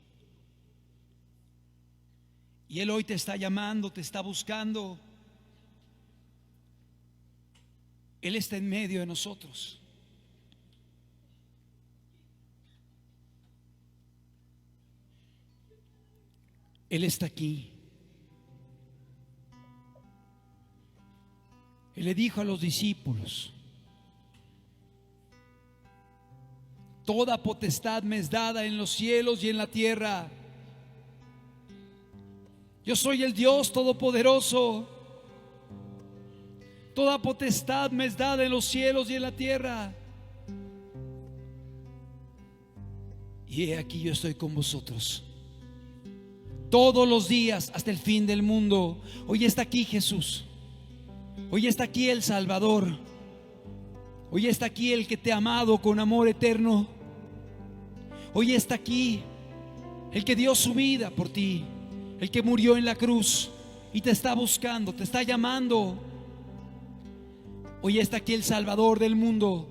Y Él hoy te está llamando, te está buscando. Él está en medio de nosotros. Él está aquí. Él le dijo a los discípulos: toda potestad me es dada en los cielos y en la tierra. Yo soy el Dios todopoderoso. Toda potestad me es dada en los cielos y en la tierra. Y he aquí, yo estoy con vosotros todos los días hasta el fin del mundo. Hoy está aquí Jesús. Hoy está aquí el Salvador. Hoy está aquí el que te ha amado con amor eterno. Hoy está aquí el que dio su vida por ti, el que murió en la cruz y te está buscando, te está llamando. Hoy está aquí el Salvador del mundo,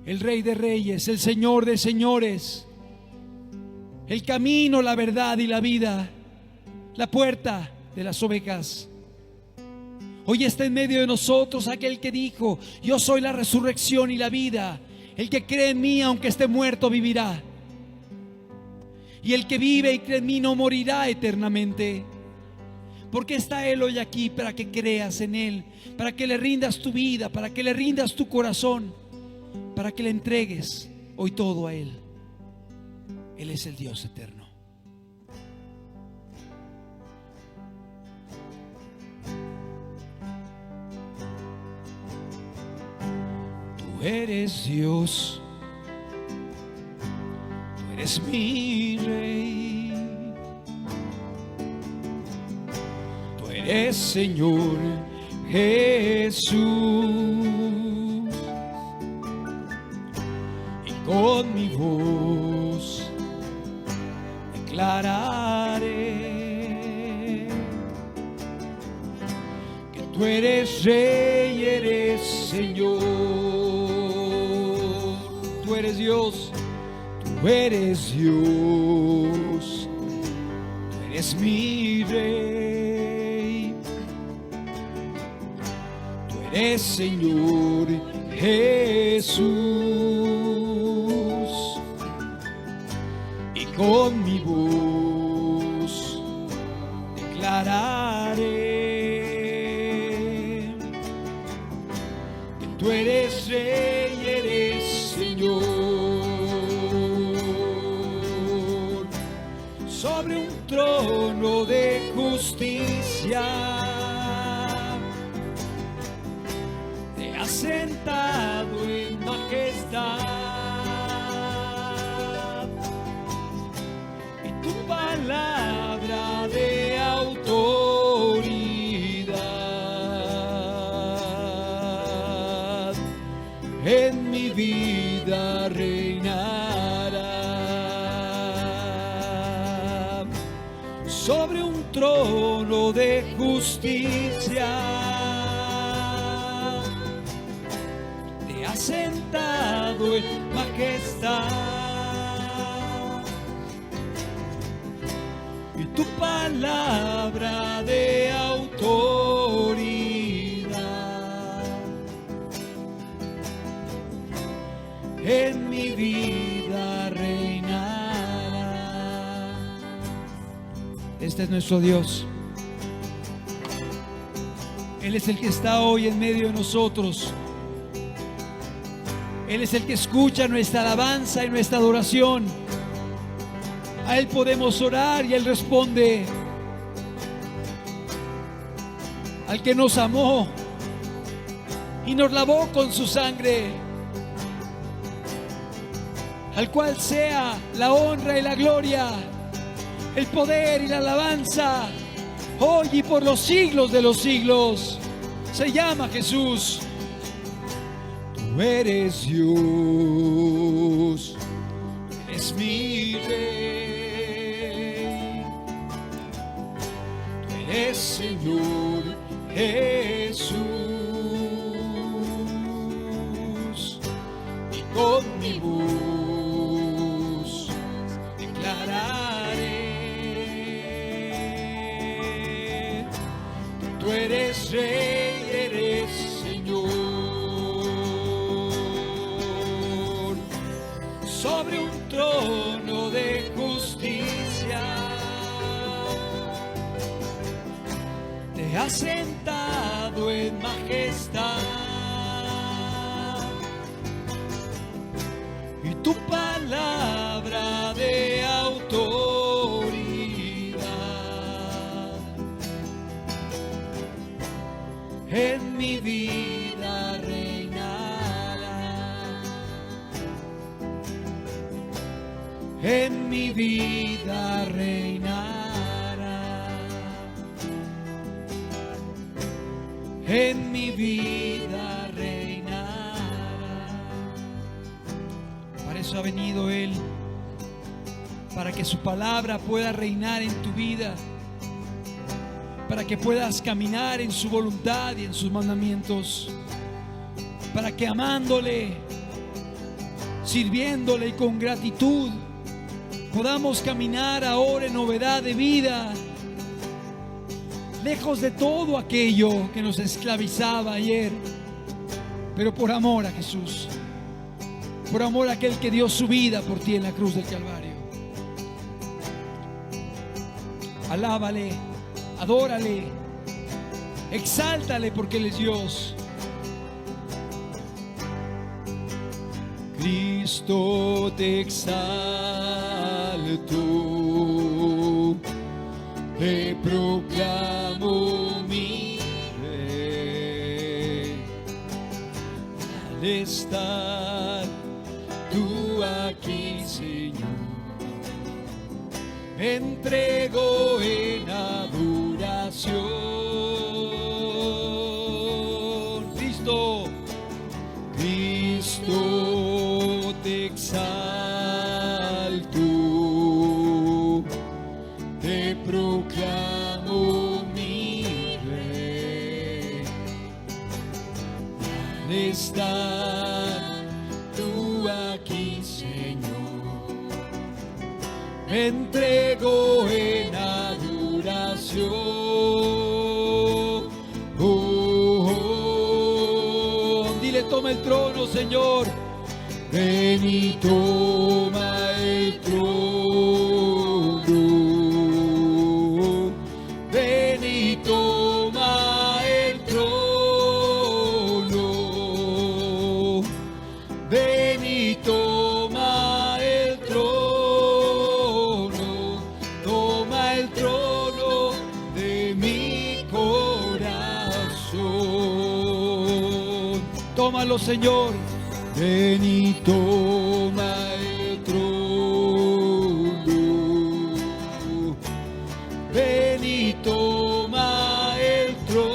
el Rey de Reyes, el Señor de Señores, el camino, la verdad y la vida, la puerta de las ovejas. Hoy está en medio de nosotros aquel que dijo: yo soy la resurrección y la vida. El que cree en mí, aunque esté muerto, vivirá. Y el que vive y cree en mí no morirá eternamente. Porque está Él hoy aquí para que creas en Él, para que le rindas tu vida, para que le rindas tu corazón, para que le entregues hoy todo a Él. Él es el Dios eterno. Tú eres Dios, tú eres mi Rey, tú eres Señor Jesús, y con mi voz declararé que tú eres Rey, eres Señor. Tú eres Dios, tú eres Dios, tú eres mi Rey, tú eres Señor Jesús, y con mi voz declararé que tú eres Rey, eres Señor. Sobre un trono de justicia te has sentado en majestad, y tu palabra de autoridad en mi vida reinará. Sobre un trono de justicia te has sentado en majestad, y tu palabra de autoridad en mi vida reinará. Este es nuestro Dios. Él es el que está hoy en medio de nosotros. Él es el que escucha nuestra alabanza y nuestra adoración. A Él podemos orar y Él responde. Al que nos amó y nos lavó con su sangre, al cual sea la honra y la gloria, el poder y la alabanza, hoy y por los siglos de los siglos. Se llama Jesús. Tú eres Dios, eres mi Rey, tú eres eres Señor Jesús, y con mi voz declararé: tú eres Rey, eres Señor, sobre un trono de justicia te has sentado en majestad, y tu palabra de autoridad en mi vida reinará, en mi vida reinará, en mi vida reinará. Para eso ha venido Él, para que su palabra pueda reinar en tu vida, para que puedas caminar en su voluntad y en sus mandamientos, para que amándole, sirviéndole y con gratitud podamos caminar ahora en novedad de vida, lejos de todo aquello que nos esclavizaba ayer, pero por amor a Jesús, por amor a aquel que dio su vida por ti en la cruz del Calvario. Alábale, adórale, exáltale, porque Él es Dios. Cristo, te exalto, te proclamo mi Rey. Al estar tú aquí, Señor, me entrego en adoración. Cristo, Cristo, te exalto, te proclamo mi Rey. Al estar tú aquí, Señor, me entrego en adoración. Dile: toma el trono, Señor. Ven y toma el trono. Ven y toma el trono. Ven y toma el trono. Toma el trono de mi corazón. Tómalo, Señor. Ven y toma el trono. Ven y toma el trono.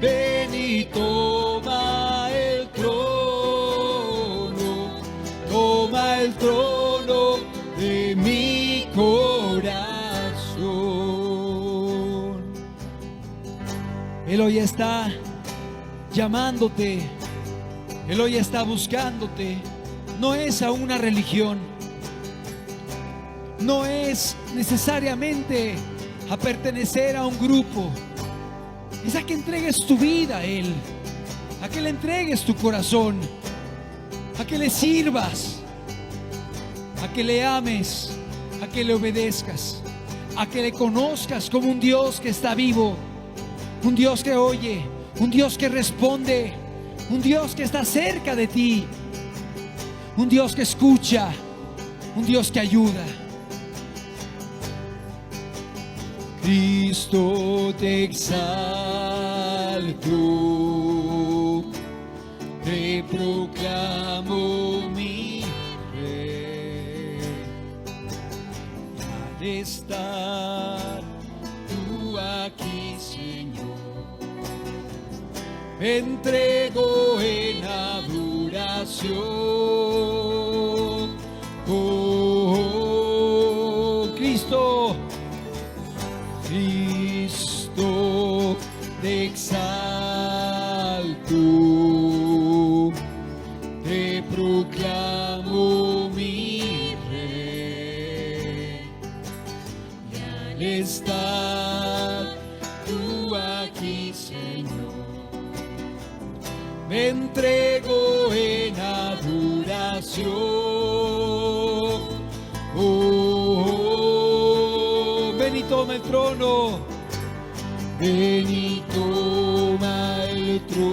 Ven y toma el trono. Toma el trono de mi corazón. Él hoy está llamándote, Él hoy está buscándote. No es a una religión, no es necesariamente a pertenecer a un grupo, es a que entregues tu vida a Él, a que le entregues tu corazón, a que le sirvas, a que le ames, a que le obedezcas, a que le conozcas como un Dios que está vivo, un Dios que oye, un Dios que responde, un Dios que está cerca de ti, un Dios que escucha, un Dios que ayuda. Cristo, te exalto, te proclamo mi Rey. Al estar tú aquí, Señor, me entrego en adoración. Oh, Cristo, tú, te proclamo mi Rey, y al estar tú aquí, Señor, me entrego en adoración. Ven y toma el trono, ven y toma el trono,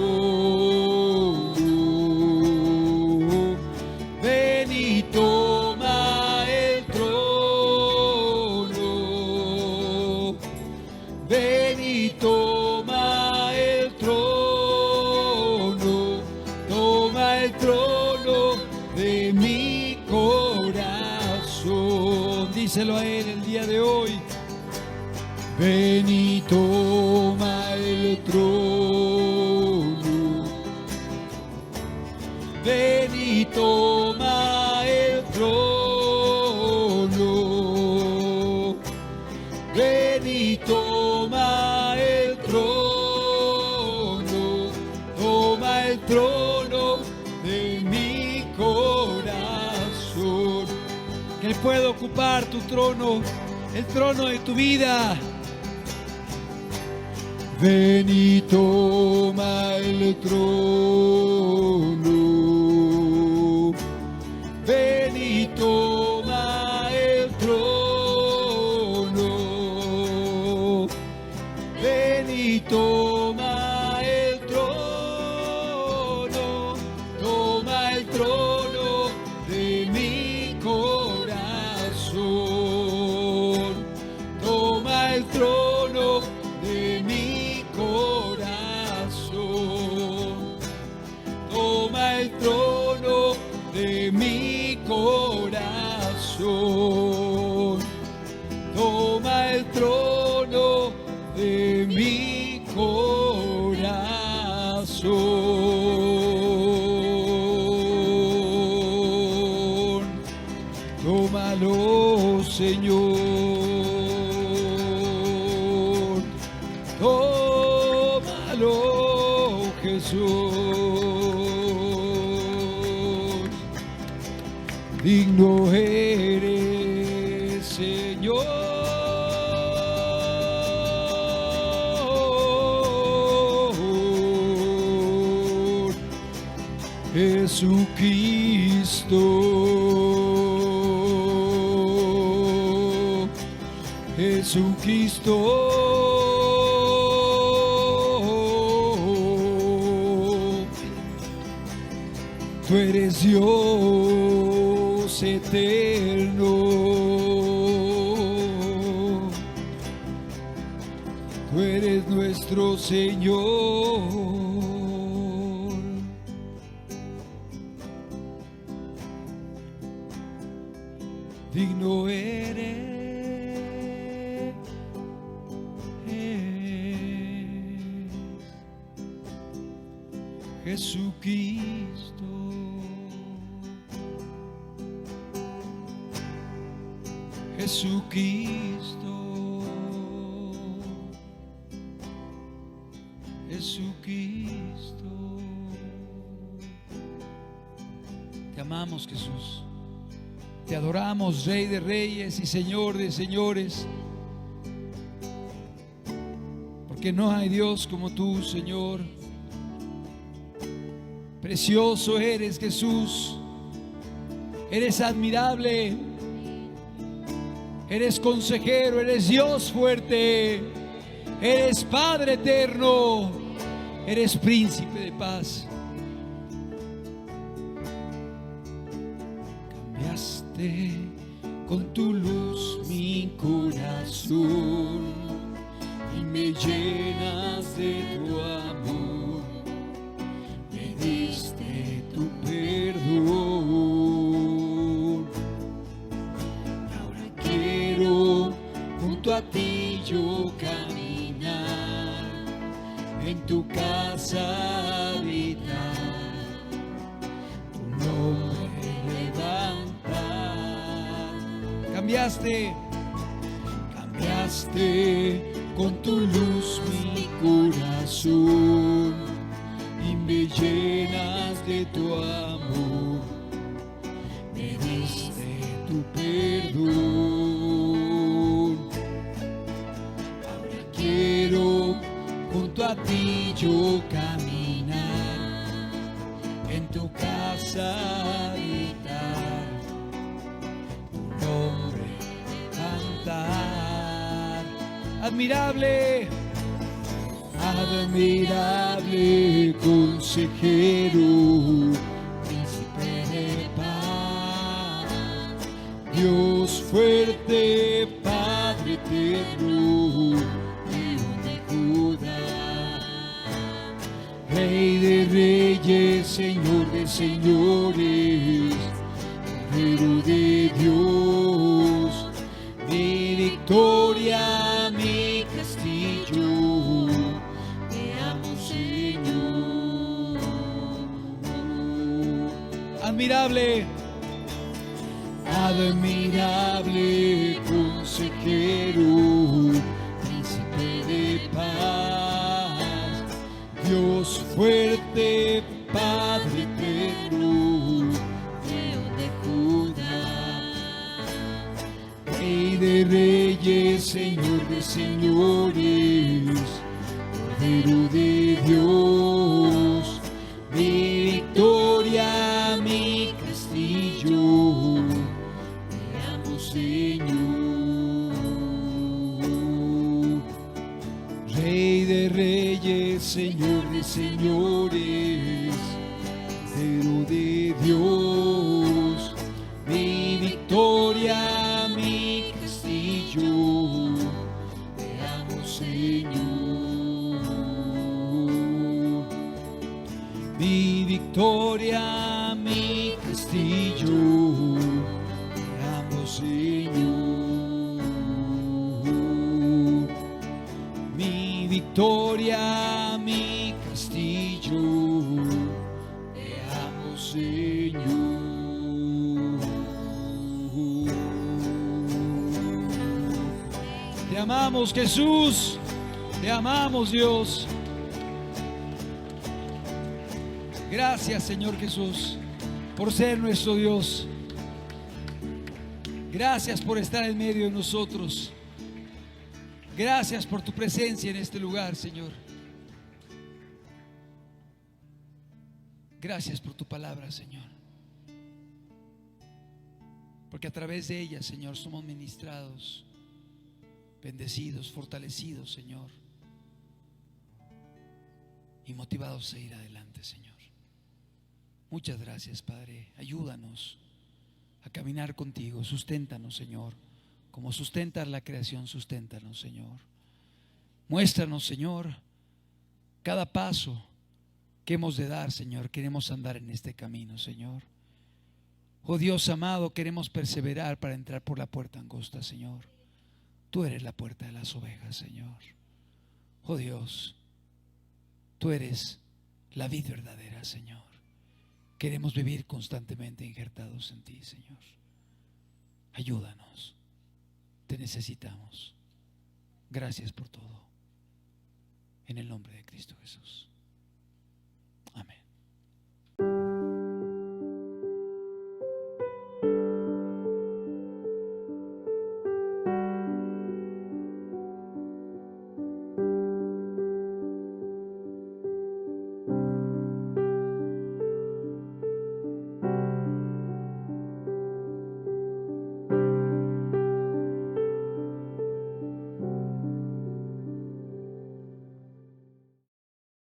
ven y toma el trono, ven y toma el trono, toma el trono de mi corazón. Díselo a Él el día de hoy. Ven y toma el trono, ven y toma el trono, ven y toma el trono, toma el trono de mi corazón. Que Él pueda ocupar tu trono, el trono de tu vida. Ven y toma el trono, ven y toma el trono, ven y toma el trono, toma el trono de mi corazón, toma el trono de mi corazón, toma el trono de mi corazón, toma el trono de mi corazón. Tómalo, Señor, tómalo, Jesús. Digno eres, Señor, Jesucristo, Jesucristo. Tú eres Dios eterno, tú eres nuestro Señor. Digno eres, Jesucristo, Jesucristo, Jesucristo. Te amamos, Jesús. Te adoramos, Rey de Reyes y Señor de Señores, porque no hay Dios como tú, Señor. Precioso eres, Jesús. Eres admirable. Eres consejero, eres Dios fuerte. Eres Padre eterno. Eres príncipe de paz. Cambiaste con tu luz mi corazón y me llenas de tu amor. Me diste tu perdón. Ahora quiero junto a ti yo caminar, en tu casa habitar, tu nombre levantar. Cambiaste con tu luz mi corazón y me de tu amor, me diste tu perdón. Ahora quiero junto a ti yo caminar, en tu casa habitar, tu nombre cantar. Admirable, admirable consejero, príncipe de paz, Dios fuerte, Padre eterno, León de Judá, Rey de reyes, Señor de señores, Cordero de Dios, mi victoria, mi castillo, te amo, Señor. Admirable, admirable consejero, príncipe de paz, Dios fuerte, Padre eterno, León de Judá, Rey de reyes, Señor de señores, Cordero de Dios, mi victoria, mi castillo, te amo, Señor. Rey de reyes, Señor de señores, Cordero de Dios, mi victoria, mi castillo, te amo, Señor. Mi victoria, mi castillo, te amo, Señor. Mi victoria, mi castillo, te amo, Señor. Te amamos, Jesús, te amamos, Dios. Gracias, Señor Jesús, por ser nuestro Dios. Gracias por estar en medio de nosotros. Gracias por tu presencia en este lugar, Señor. Gracias por tu palabra, Señor. Porque a través de ella, Señor, somos ministrados, bendecidos, fortalecidos, Señor, y motivados a ir adelante, Señor. Muchas gracias, Padre. Ayúdanos a caminar contigo. Susténtanos, Señor. Como sustentas la creación, susténtanos, Señor. Muéstranos, Señor, cada paso que hemos de dar, Señor. Queremos andar en este camino, Señor. Oh Dios amado, queremos perseverar para entrar por la puerta angosta, Señor. Tú eres la puerta de las ovejas, Señor. Oh Dios, tú eres la vid verdadera, Señor. Queremos vivir constantemente injertados en ti, Señor. Ayúdanos. Te necesitamos. Gracias por todo. En el nombre de Cristo Jesús.